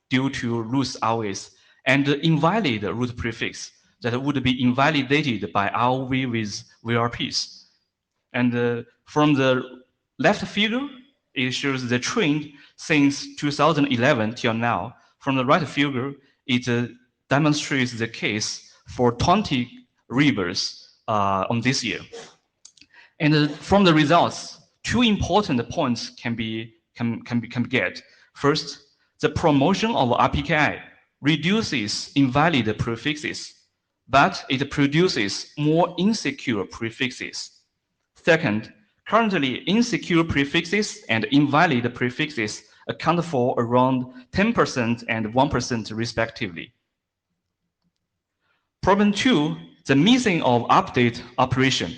due to loose ROVs, and the invalid root prefix that would be invalidated by ROV with VRPs. And from the left figure, it shows the trend since 2011 till now. From the right figure, it demonstrates the case for 20 RIBers on this year. And from the results, two important points can be get. First, the promotion of RPKI reduces invalid prefixes, but it produces more insecure prefixes. Second, currently insecure prefixes and invalid prefixes account for around 10% and 1% respectively. Problem 2, the missing of update operation.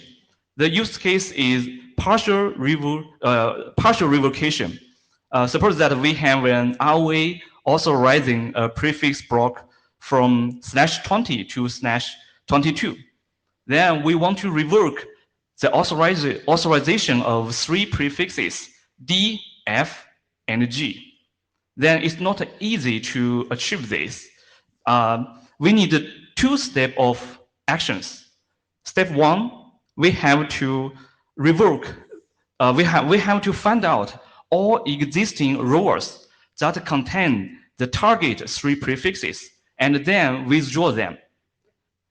The use case is partial revocation. Suppose that we have an ROA authorizing a prefix block from /20 to /22. Then we want to revoke the authorization of 3 prefixes, D, F, and G. Then it's not easy to achieve this. We need 2 steps of actions. Step 1, we have to revoke, we have to find out all existing rows that contain the target 3 prefixes and then withdraw them.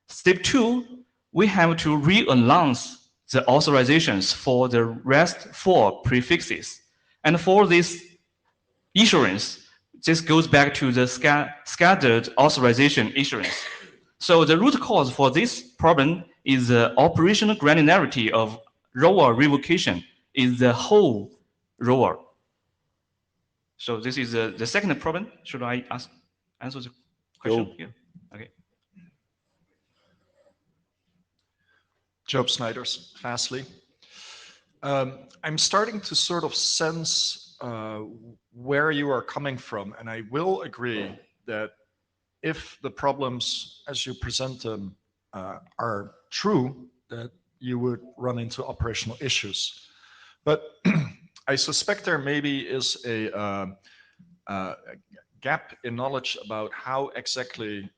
Step 2, we have to re-announce the authorizations for the rest 4 prefixes. And for this issuance, this goes back to the scattered authorization issuance. So the root cause for this problem is the operational granularity of rower revocation is the whole rower. So this is the second problem. Should I answer the question here? Okay. Job Snyders, Fastly. I'm starting to sort of sense where you are coming from, and I will agree that if the problems as you present them are true, that you would run into operational issues. But I suspect there maybe is a gap in knowledge about how exactly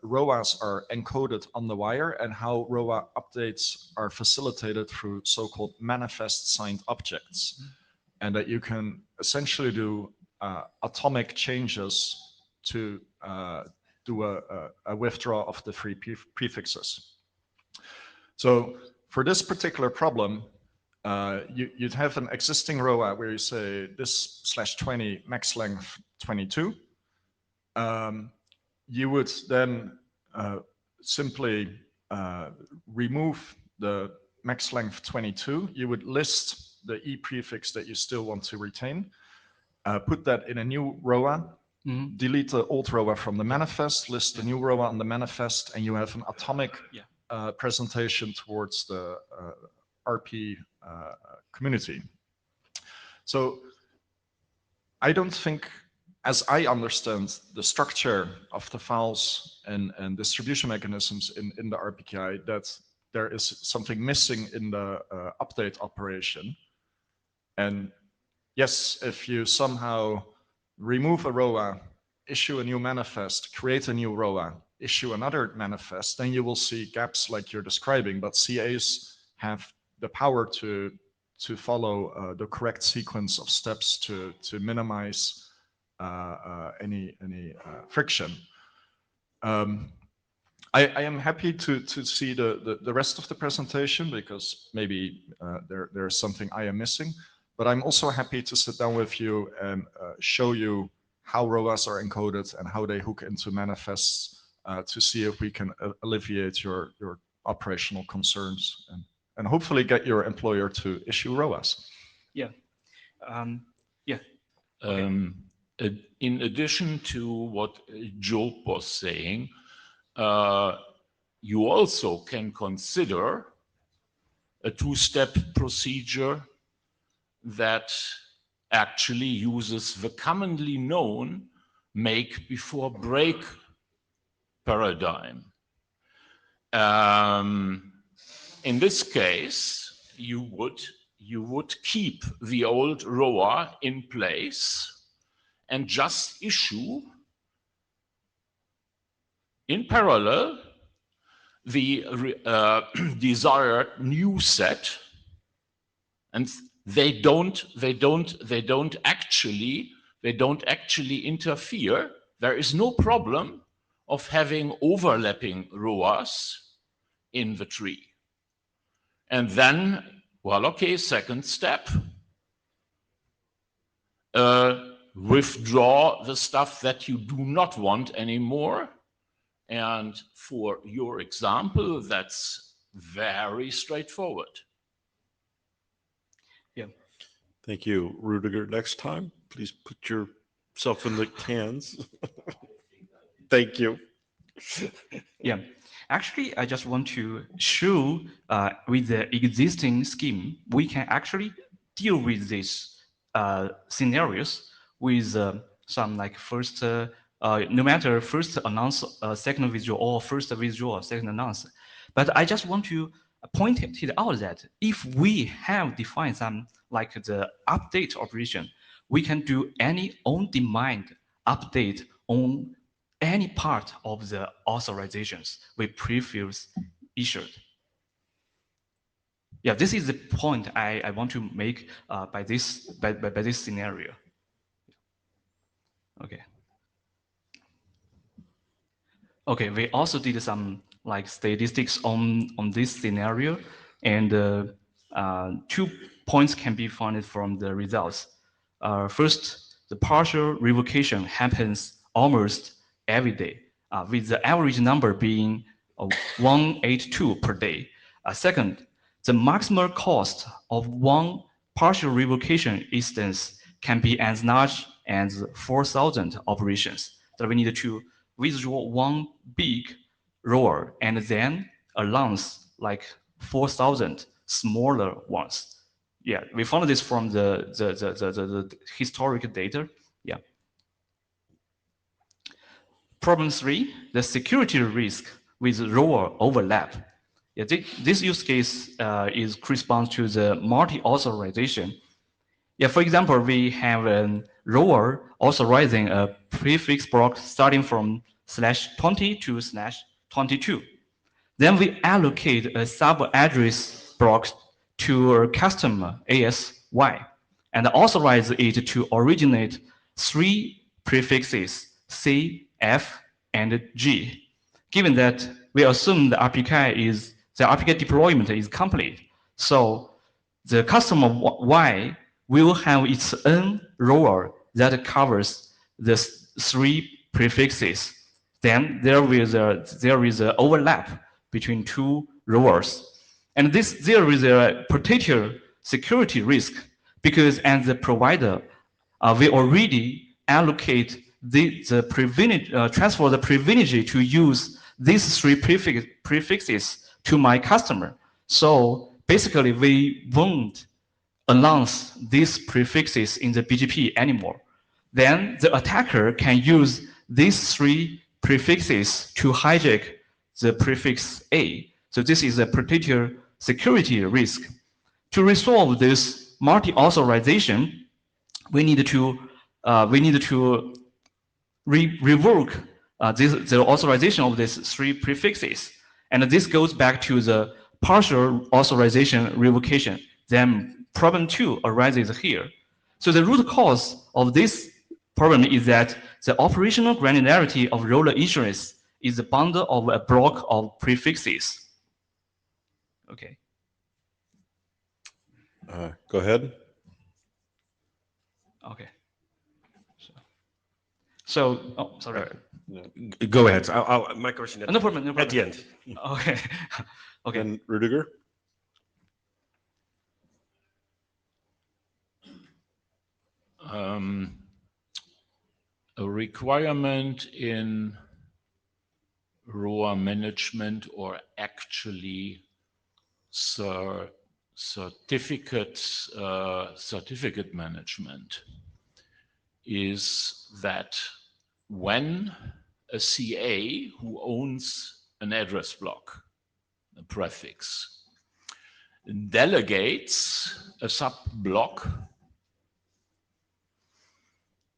ROAs are encoded on the wire and how ROA updates are facilitated through so-called manifest signed objects. And that you can essentially do atomic changes to do a withdrawal of the 3 prefixes. So for this particular problem, you'd have an existing ROA where you say this /20 max length 22. You would then simply remove the max length 22. You would list the E prefix that you still want to retain, put that in a new ROA, delete the old ROA from the manifest, list the new ROA on the manifest, and you have an atomic presentation towards the RP community. So I don't think, as I understand the structure of the files and distribution mechanisms in the RPKI, that there is something missing in the update operation. And yes, if you somehow remove a ROA, issue a new manifest, create a new ROA, issue another manifest, then you will see gaps like you're describing. But CAs have the power to follow the correct sequence of steps to minimize any friction. I am happy to see the rest of the presentation, because maybe there's something I am missing. But I'm also happy to sit down with you and show you how ROAs are encoded and how they hook into manifests to see if we can alleviate your operational concerns and hopefully get your employer to issue ROAs. Yeah. Yeah. In addition to what Job was saying, you also can consider a two-step procedure that actually uses the commonly known make before break paradigm. In this case, you would keep the old ROA in place and just issue in parallel the desired new set, and they don't actually interfere. There is no problem of having overlapping ROAs in the tree. And then, well, okay, second step, withdraw the stuff that you do not want anymore. And for your example, that's very straightforward. Yeah. Thank you, Rudiger. Next time, please put yourself in the hands. Thank you. Yeah. Actually, I just want to show with the existing scheme, we can actually deal with these scenarios with some like first, no matter first announce, second withdraw, or first withdraw, second announce. But I just want to point it out that if we have defined some like the update operation, we can do any on-demand update on any part of the authorizations we previously issued. Yeah, this is the point I want to make by this scenario. Okay. Okay, we also did some like statistics on this scenario, and 2 points can be found from the results. First, the partial revocation happens almost every day, with the average number being 182 per day. Second, the maximal cost of one partial revocation instance can be as large as 4,000 operations. So we need to withdraw one big ROA and then announce like 4,000 smaller ones. Yeah, we found this from the historic data. Yeah. Problem 3, the security risk with ROA overlap. Yeah, this use case corresponds to the multi-authorization. Yeah, for example, we have a ROA authorizing a prefix block starting from /20 to /22. Then we allocate a sub-address block to a customer ASY and authorize it to originate 3 prefixes C, F, and G. Given that we assume the RPK deployment is complete, so the customer Y will have its own ROA that covers the 3 prefixes. Then there is an overlap between 2 ROAs. And there is a particular security risk because as the provider, we already allocate transfer the privilege to use these 3 prefixes to my customer. So basically, we won't announce these prefixes in the BGP anymore. Then the attacker can use these 3 prefixes to hijack the prefix A So this is a particular security risk. To resolve this multi-authorization, we need to revoke the authorization of these three prefixes. And this goes back to the partial authorization revocation. Then problem 2 arises here. So the root cause of this problem is that the operational granularity of roller insurance is the bundle of a block of prefixes. Okay. Go ahead. Okay. So oh, sorry. Go ahead. My question No problem. No problem. at the end. Okay. Okay. And Rudiger? A requirement in ROA management, or actually certificate management, is that when a CA who owns an address block, a prefix, delegates a sub-block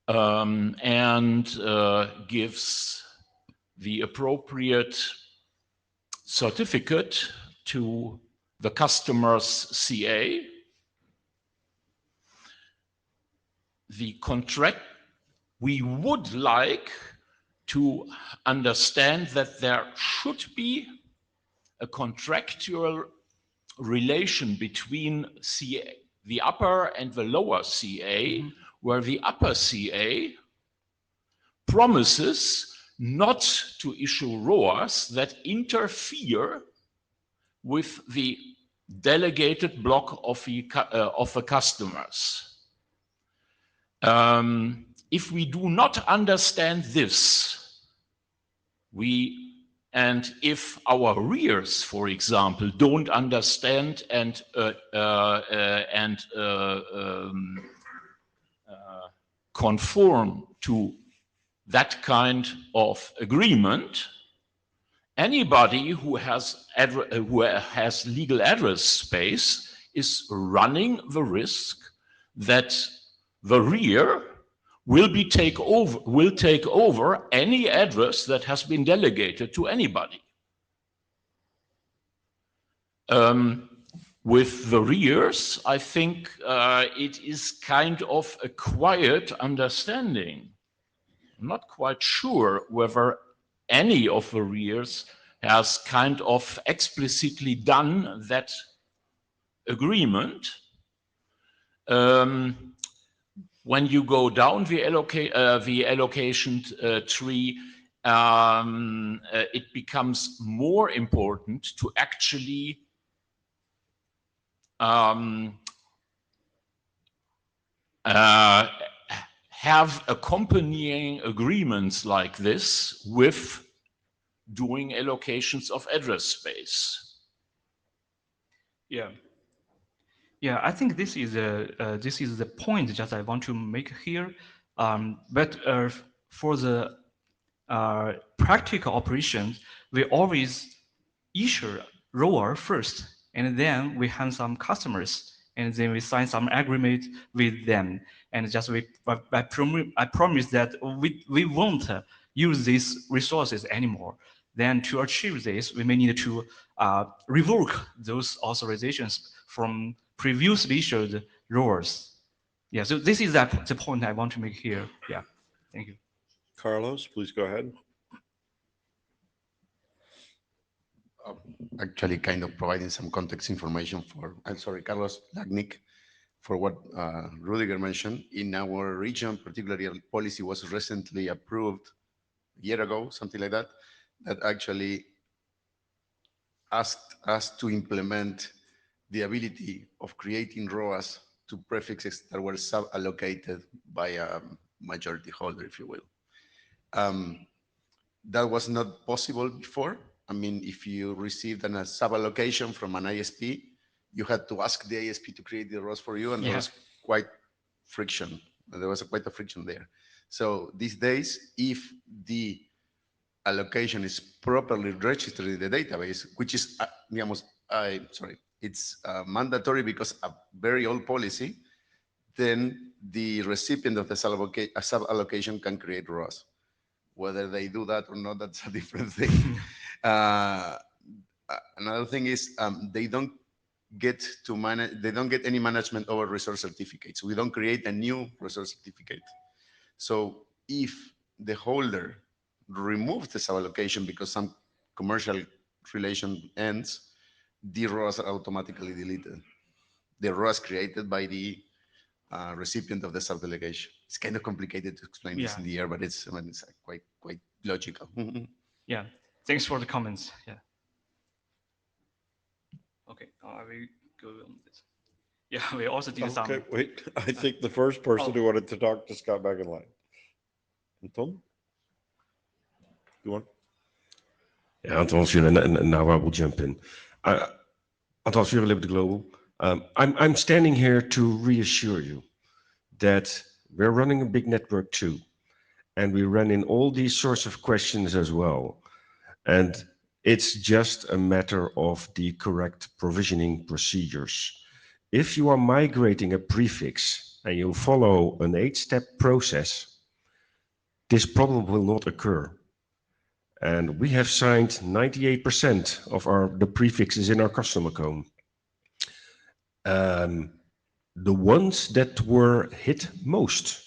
and gives the appropriate certificate to the customer's CA, the contract, we would like to understand that there should be a contractual relation between CA, the upper and the lower CA, where the upper CA promises not to issue ROAs that interfere with the delegated block of the customers. If we do not understand this, and if our rears, for example, don't understand and conform to that kind of agreement, anybody who has legal address space is running the risk that the rear will take over any address that has been delegated to anybody. With the rears, I think it is kind of a quiet understanding. I'm not quite sure whether any of the rears has kind of explicitly done that agreement. When you go down the allocation tree, it becomes more important to actually have accompanying agreements like this with doing allocations of address space. Yeah. Yeah, I think this is the point that I want to make here. But for the practical operations, we always issue ROA first, and then we have some customers, and then we sign some agreement with them. And just I promise that we won't use these resources anymore. Then to achieve this, we may need to revoke those authorizations from previously issued ROAs. Yeah, so this is the point I want to make here. Yeah, thank you. Carlos, please go ahead. Actually kind of providing some context information for, I'm sorry, Carlos Lagnick, for what Rudiger mentioned. In our region, particularly, a policy was recently approved a year ago, something like that, that actually asked us to implement the ability of creating ROAs to prefixes that were sub-allocated by a majority holder, if you will. That was not possible before. I mean, if you received a sub-allocation from an ISP, you had to ask the ISP to create the ROAs for you, and there was quite friction. There was quite a friction there. So these days, if the allocation is properly registered in the database, which is, digamos, it's mandatory because a very old policy, then the recipient of the sub-allocation can create ROAs. Whether they do that or not, that's a different thing. Another thing is they don't get to manage, they don't get any management over resource certificates. We don't create a new resource certificate. So if the holder removes the sub-allocation because some commercial relation ends, the ROAs are automatically deleted. The ROAs created by the recipient of the sub-delegation. It's kind of complicated to explain this in the air, but it's, I mean, it's quite logical. Yeah, thanks for the comments. Yeah. Okay, I will go on this. Yeah, we also did some. Okay, wait. I think the first person who wanted to talk just got back in line. Anton? You want? Yeah, Anton Vuren, and now I will jump in. Anton Vuren, Liberty Global. I'm standing here to reassure you that we're running a big network too. And we run in all these sorts of questions as well. And it's just a matter of the correct provisioning procedures. If you are migrating a prefix and you follow an 8-step process, this problem will not occur. And we have signed 98% of the prefixes in our customer code. The ones that were hit most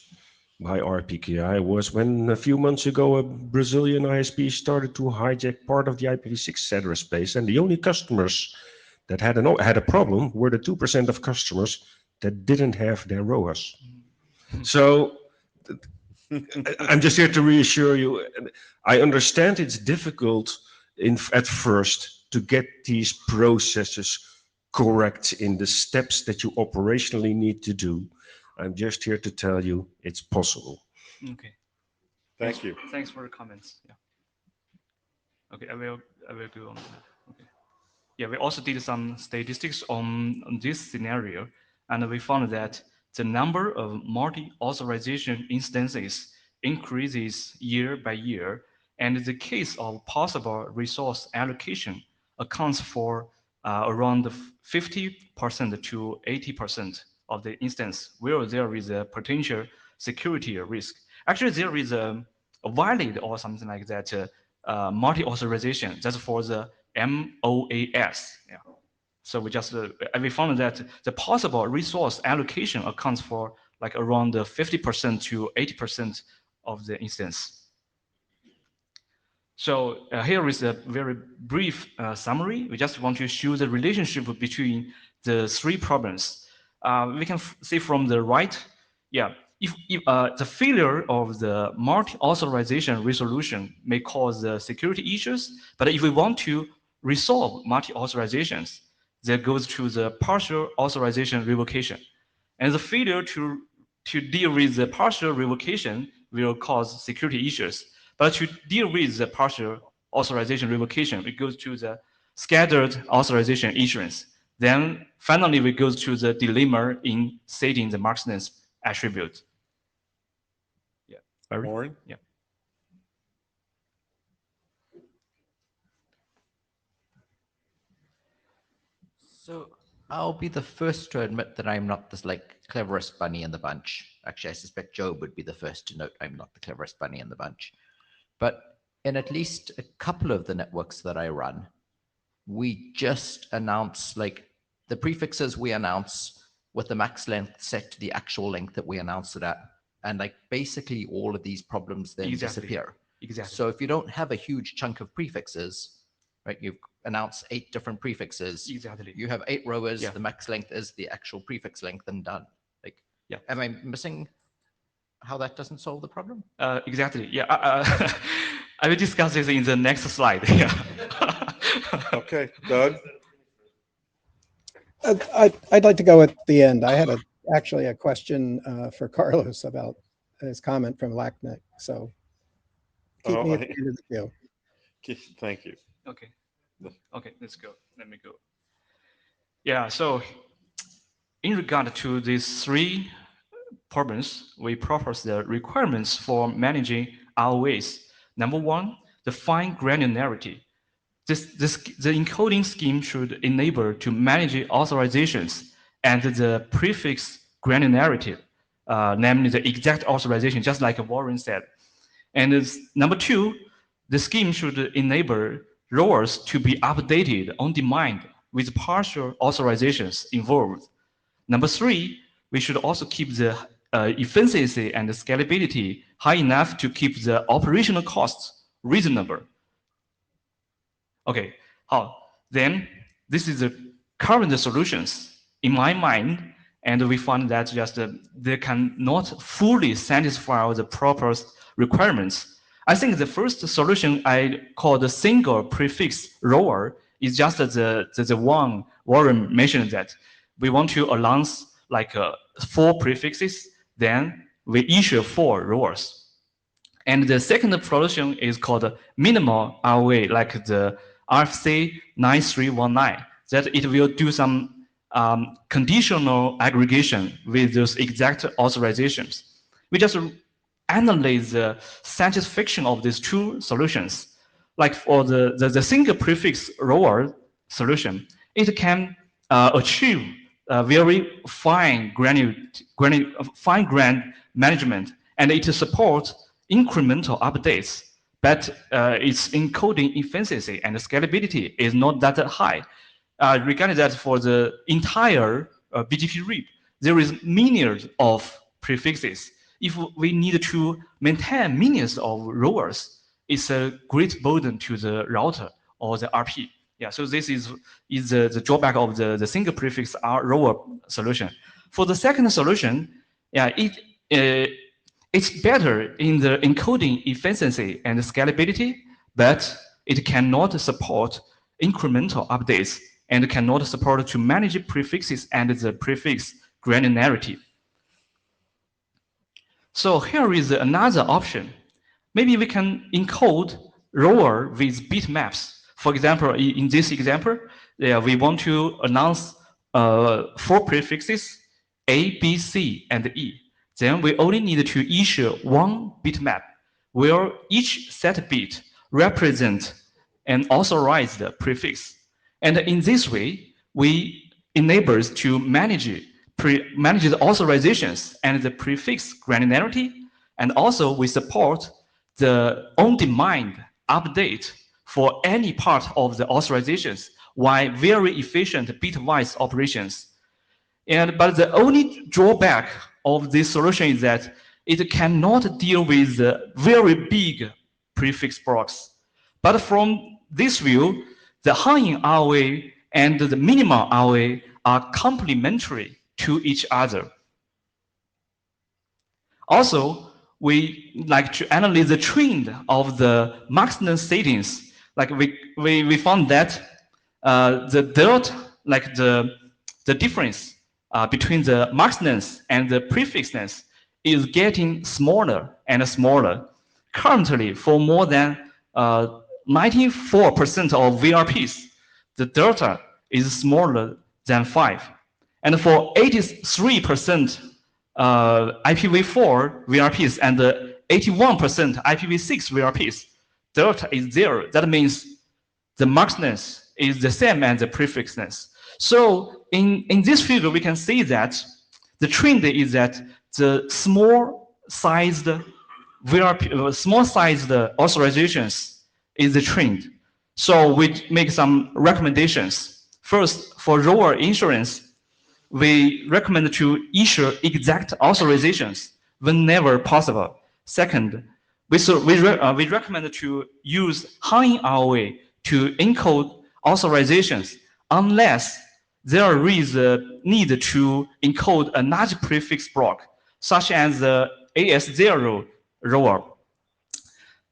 by RPKI was when a few months ago a Brazilian ISP started to hijack part of the IPv6 address space, and the only customers that had a problem were the 2% of customers that didn't have their ROAS. So I'm just here to reassure you. I understand it's difficult at first to get these processes correct in the steps that you operationally need to do. I'm just here to tell you it's possible. Okay. Thank you. Thanks for the comments. Yeah. Okay, I will go on that. Okay. Yeah, we also did some statistics on this scenario, and we found that the number of multi-authorization instances increases year by year, and the case of possible resource allocation accounts for around 50% to 80% of the instance where there is a potential security risk. Actually, there is a valid or something like that multi-authorization. That's for the MOAS. Yeah. So we found that the possible resource allocation accounts for like around 50% to 80% of the instance. So here is a very brief summary. We just want to show the relationship between the three problems. We can see from the right, yeah, if the failure of the multi-authorization resolution may cause security issues, but if we want to resolve multi-authorizations, that goes to the partial authorization revocation. And the failure to deal with the partial revocation will cause security issues. But to deal with the partial authorization revocation, it goes to the scattered authorization issuance. Then finally, we go to the dilemma in setting the marksman's attribute. Yeah. Warren? Yeah. So I'll be the first to admit that I'm not the cleverest bunny in the bunch. Actually, I suspect Job would be the first to note I'm not the cleverest bunny in the bunch. But in at least a couple of the networks that I run, we just announce the prefixes we announce with the max length set to the actual length that we announced it at. And basically all of these problems then disappear. Exactly. So if you don't have a huge chunk of prefixes, right, you've announced 8 different prefixes. Exactly. You have 8 rows, Yeah. the max length is the actual prefix length and done. Yeah. Am I missing how that doesn't solve the problem? Exactly. Yeah. I will discuss this in the next slide. Yeah. Okay, Doug? I'd like to go at the end. I had actually a question for Carlos about his comment from LACNIC. So keep me at the end of the queue. Thank you. Okay. Okay, let's go. Let me go. Yeah, so in regard to these 3 problems, we propose the requirements for managing ROAs. Number 1, the fine granularity. The encoding scheme should enable to manage authorizations and the prefix granularity, namely the exact authorization, just like Warren said. And number two, the scheme should enable roles to be updated on demand with partial authorizations involved. Number three, we should also keep the efficiency and the scalability high enough to keep the operational costs reasonable. Okay, then this is the current solutions in my mind, and we found that just they cannot fully satisfy the proper requirements. I think the first solution I call the single prefix rower is just the one Warren mentioned, that we want to announce like 4 prefixes, then we issue 4 rowers. And the second solution is called minimal ROA, like the RFC 9319, that it will do some conditional aggregation with those exact authorizations. We just analyze the satisfaction of these 2 solutions. Like for the single prefix rower solution, it can achieve very fine grain management, and it supports incremental updates, but its encoding efficiency and scalability is not that high. Regarding that, for the entire BGP RIP, there is millions of prefixes. If we need to maintain millions of rowers, it's a great burden to the router or the RP. Yeah, so this is the drawback of the single prefix rower solution. For the second solution, yeah, it's better in the encoding efficiency and scalability, but it cannot support incremental updates and cannot support to manage prefixes and the prefix granularity. So here is another option. Maybe we can encode rower with bitmaps. For example, in this example, we want to announce 4 prefixes, A, B, C, and E. Then we only need to issue 1 bitmap, where each set bit represents an authorized prefix. And in this way, we enable to manage the authorizations and the prefix granularity, and also we support the on-demand update for any part of the authorizations while very efficient bitwise operations. But the only drawback of this solution is that it cannot deal with the very big prefix blocks. But from this view, the high ROA and the minimal ROA are complementary to each other. Also, we like to analyze the trend of the maximum settings. Like we found that the delta, like the difference between the maxness and the prefixness is getting smaller and smaller. Currently, for more than 94% of VRPs, the delta is smaller than 5. And for 83% IPv4 VRPs and 81% IPv6 VRPs, delta is 0. That means the maxness is the same as the prefixness. So in this figure, we can see that the trend is that the small-sized VRP, small-sized authorizations is the trend. So we make some recommendations. First, for rower insurance, we recommend to issue exact authorizations whenever possible. Second, we recommend to use high ROA to encode authorizations unless there is a need to encode a large prefix block, such as the AS0 rower.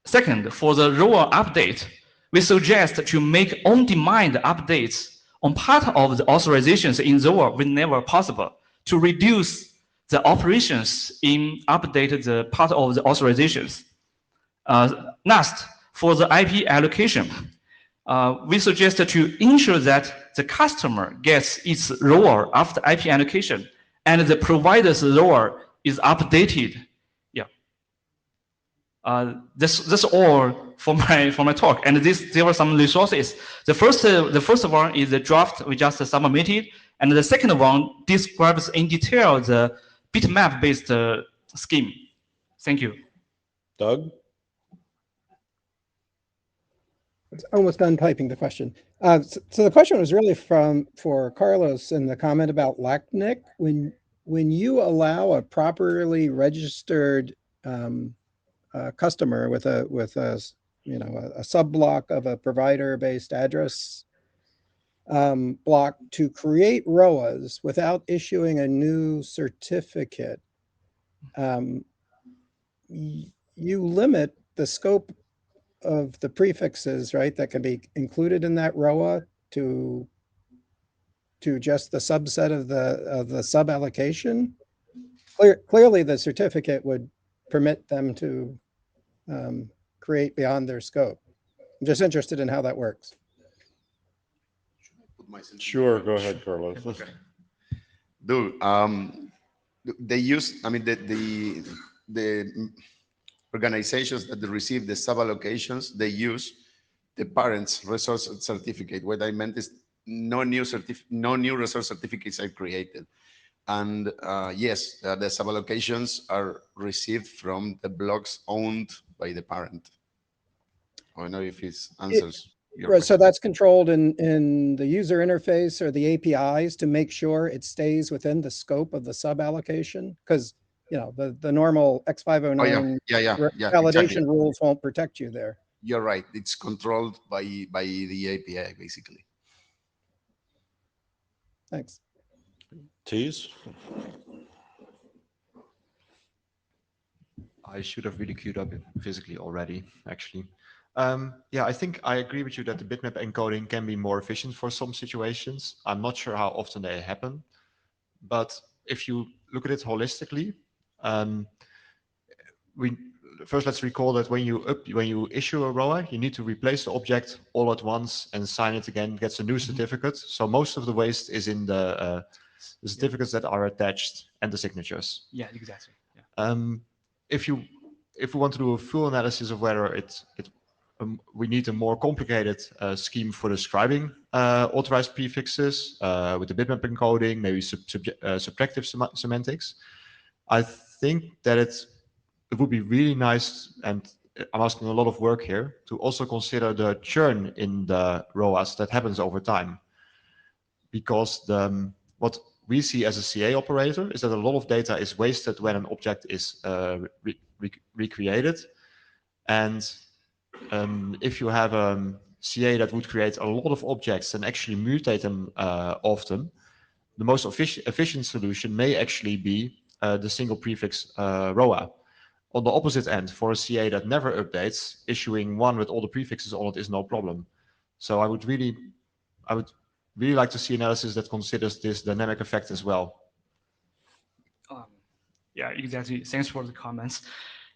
Second, for the rower update, we suggest to make on-demand updates on part of the authorizations in rower whenever possible to reduce the operations in update the part of the authorizations. Last, for the IP allocation, we suggest to ensure that the customer gets its rower after IP allocation and the provider's rower is updated. Yeah. That's all for my talk. And there were some resources. The first one is the draft we just submitted, and the second one describes in detail the bitmap based scheme. Thank you. Doug? It's almost done typing the question. So the question was really for Carlos and the comment about LACNIC. When you allow a properly registered customer with a sub block of a provider-based address block to create ROAs without issuing a new certificate, you limit the scope of the prefixes, right, that can be included in that ROA to just the subset of the sub allocation. Clearly, the certificate would permit them to create beyond their scope. I'm just interested in how that works. Sure, go ahead, Carlos. Okay. They use, I mean, the organizations that receive the sub-allocations, they use the parent's resource certificate. What I meant is no new resource certificates are created. And yes, the sub-allocations are received from the blocks owned by the parent. I don't know if it answers your Right, question. so that's controlled in the user interface or the APIs to make sure it stays within the scope of the sub-allocation? Because, you know, the normal X509 validation exactly. rules won't protect you there. You're right. It's controlled by the API, basically. Thanks. Tease? I should have really queued up physically already, actually. Yeah, I think I agree with you that the bitmap encoding can be more efficient for some situations. I'm not sure how often they happen, but if you look at it holistically, first let's recall that when you issue a ROA, you need to replace the object all at once and sign it again, gets a new certificate. So most of the waste is in the certificates that are attached and the signatures. Yeah, exactly. Yeah. If we want to do a full analysis of whether we need a more complicated scheme for describing authorized prefixes with the bitmap encoding, maybe subtractive semantics, I think that it would be really nice, and I'm asking a lot of work here, to also consider the churn in the ROAS that happens over time. Because what we see as a CA operator is that a lot of data is wasted when an object is recreated. And if you have a CA that would create a lot of objects and actually mutate them often, the most efficient solution may actually be the single prefix ROA. On the opposite end, for a CA that never updates, issuing one with all the prefixes on it is no problem. So I would really like to see analysis that considers this dynamic effect as well. Yeah, exactly. Thanks for the comments.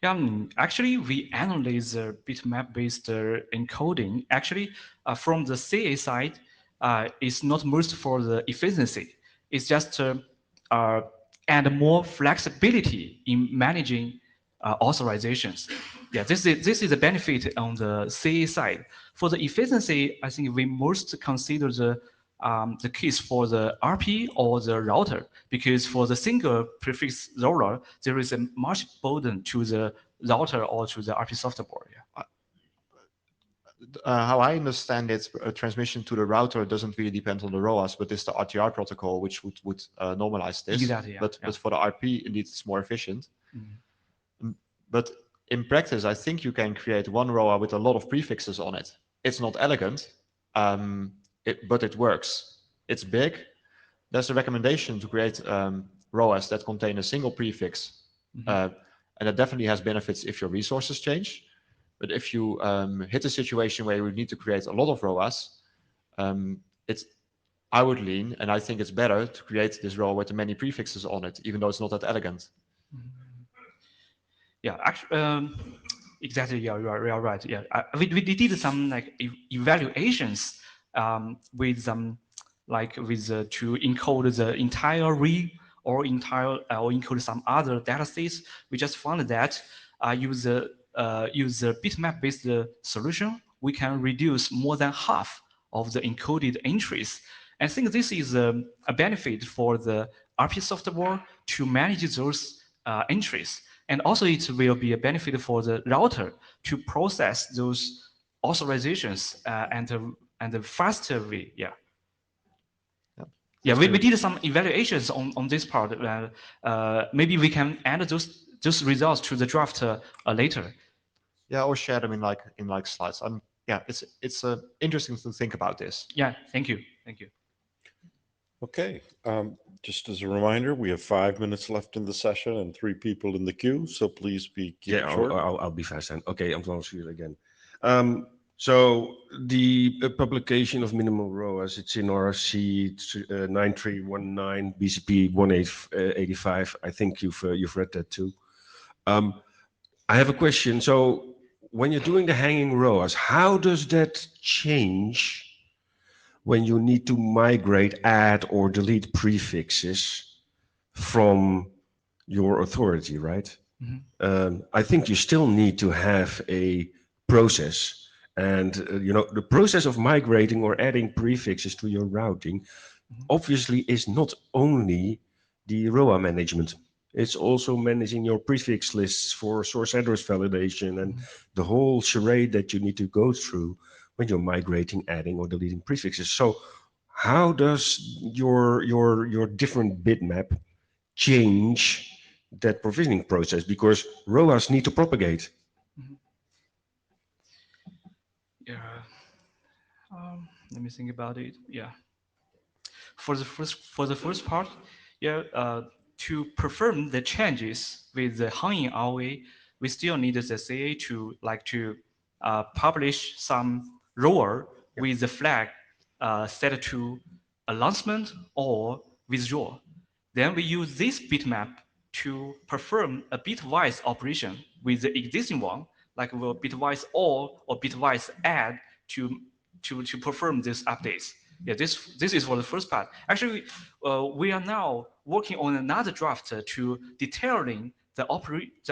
Yeah, actually, we analyze bitmap-based encoding. Actually, from the CA side, it's not most for the efficiency. It's just add more flexibility in managing authorizations. Yeah, this is a benefit on the CA side. For the efficiency, I think we most consider the case for the RP or the router, because for the single prefix roller, there is a much burden to the router or to the RP software board. Yeah. How I understand it, transmission to the router doesn't really depend on the ROAS, but it's the RTR protocol which would normalize this. Exactly, yeah, but for the RP, indeed, it's more efficient. Mm-hmm. But in practice, I think you can create one ROA with a lot of prefixes on it. It's not elegant, but it works. It's big. There's a recommendation to create ROAs that contain a single prefix, and that definitely has benefits if your resources change. But if you hit a situation where you would need to create a lot of ROAs, I would lean, and I think it's better to create this ROA with the many prefixes on it, even though it's not that elegant. Yeah, actually, exactly. Yeah, you are right. Yeah, we did some like evaluations with some to encode the entire read or encode some other data sets. We just found that use use the bitmap-based solution, we can reduce more than half of the encoded entries. I think this is a benefit for the RP software to manage those entries. And also it will be a benefit for the router to process those authorizations and the faster way. Yeah. Yeah, we did some evaluations on this part. Maybe we can add those results to the draft later. Yeah, or share them in like slides. Yeah, it's interesting to think about this. Yeah, thank you. Okay, just as a reminder, we have 5 minutes left in the session and 3 people in the queue, so please keep it short. I'll be fast then. Okay, I'm going to see it again. So the publication of minimal ROAS, it's in RFC 9319 BCP 1885. I think you've read that too. I have a question. So when you're doing the hanging ROAS, how does that change when you need to migrate, add, or delete prefixes from your authority, right? Mm-hmm. I think you still need to have a process. And the process of migrating or adding prefixes to your routing obviously is not only the ROA management. It's also managing your prefix lists for source address validation and the whole charade that you need to go through when you're migrating, adding, or deleting prefixes. So how does your different bitmap change that provisioning process? Because ROAs need to propagate. Yeah. Let me think about it. Yeah. For the first part, yeah, to perform the changes with the hanging ROA, we still need the CA to publish some ROA with the flag set to announcement or withdraw. Then we use this bitmap to perform a bitwise operation with the existing one, like bitwise all or bitwise add to perform these updates. Yeah, this is for the first part. Actually, we are now working on another draft to detailing the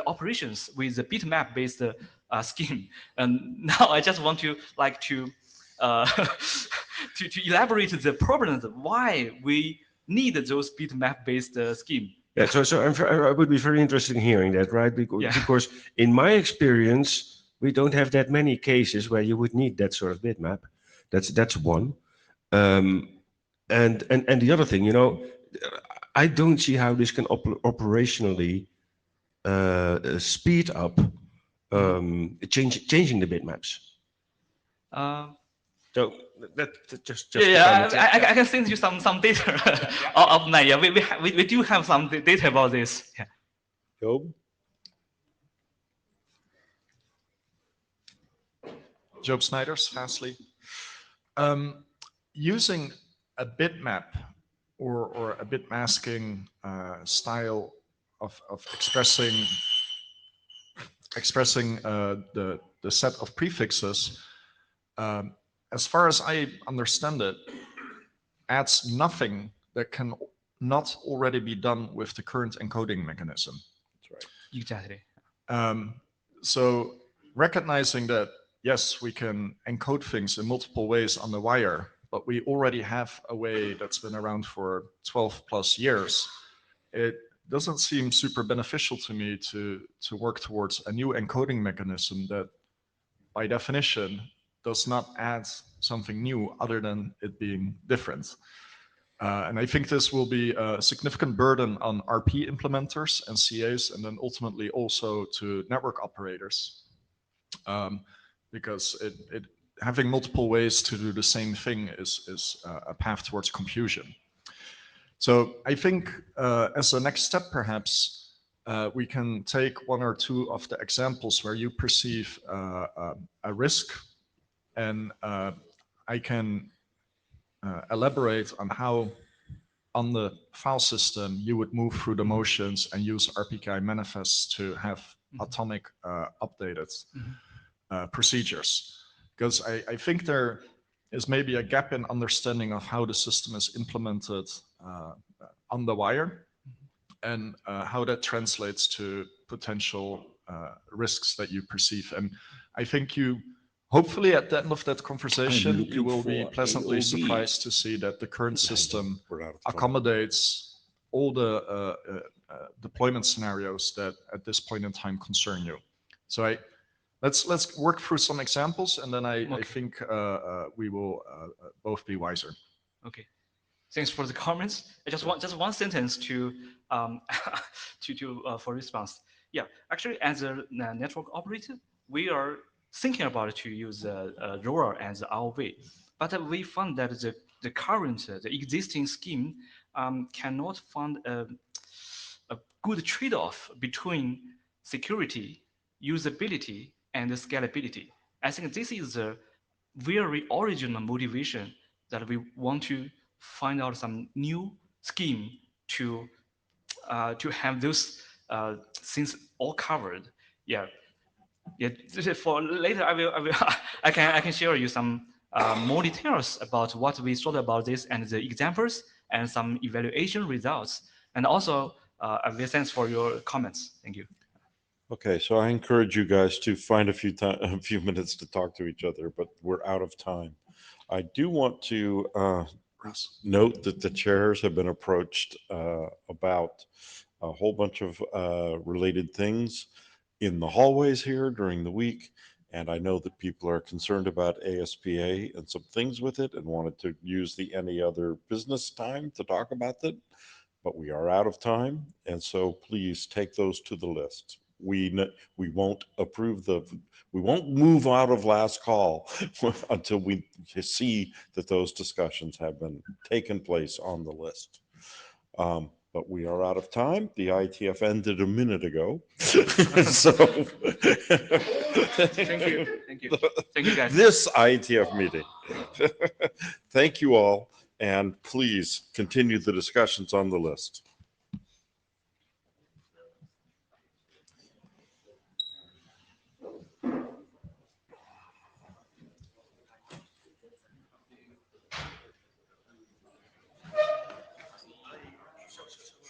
operations with the bitmap-based scheme. And now I just want to to elaborate the problems why we need those bitmap-based scheme. Yeah, so I would be very interested in hearing that, right? Because in my experience, we don't have that many cases where you would need that sort of bitmap. That's one. And the other thing, I don't see how this can operationally speed up changing the bitmaps. So that just I can send you some data of that. Yeah, we do have some data about this. Yeah. Job Snijders, fastly. Using a bitmap or a bit masking style of expressing the set of prefixes, as far as I understand it, adds nothing that can not already be done with the current encoding mechanism. That's right. Exactly. So recognizing that, yes, we can encode things in multiple ways on the wire, but we already have a way that's been around for 12 plus years. It doesn't seem super beneficial to me to work towards a new encoding mechanism that, by definition, does not add something new other than it being different. And I think this will be a significant burden on RP implementers and CAs, and then ultimately also to network operators, because having multiple ways to do the same thing is a path towards confusion. So I think as a next step, perhaps we can take one or two of the examples where you perceive a risk, and I can elaborate on how on the file system you would move through the motions and use RPKI manifests to have atomic updated procedures. Because I think there is maybe a gap in understanding of how the system is implemented on the wire, and how that translates to potential risks that you perceive. And I think hopefully at the end of that conversation, you will be pleasantly surprised to see that the current system accommodates all the deployment scenarios that at this point in time concern you. So let's work through some examples, and then I think we will both be wiser. Okay. Thanks for the comments. I just want just one sentence to for response. Yeah, actually, as a network operator, we are thinking about to use ROA as ROV, but we found that the current the existing scheme cannot find a good trade-off between security, usability, and scalability. I think this is the very original motivation that we want to find out some new scheme to have those things all covered. Yeah. Yeah. For later, I can share you some more details about what we thought about this and the examples and some evaluation results. And also, thanks for your comments. Thank you. Okay, so I encourage you guys to find a few minutes to talk to each other, but we're out of time. I do want to note that the chairs have been approached about a whole bunch of related things in the hallways here during the week. And I know that people are concerned about ASPA and some things with it and wanted to use the any other business time to talk about that. But we are out of time. And so please take those to the list. We won't we won't move out of last call until we see that those discussions have been taken place on the list. But we are out of time. The IETF ended a minute ago. So Thank you. Thank you. Thank you, guys. This IETF meeting. Thank you all, and please continue the discussions on the list.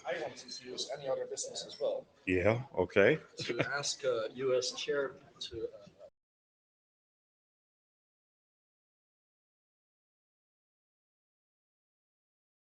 I want to use any other business as well. Yeah, okay. To ask US chair to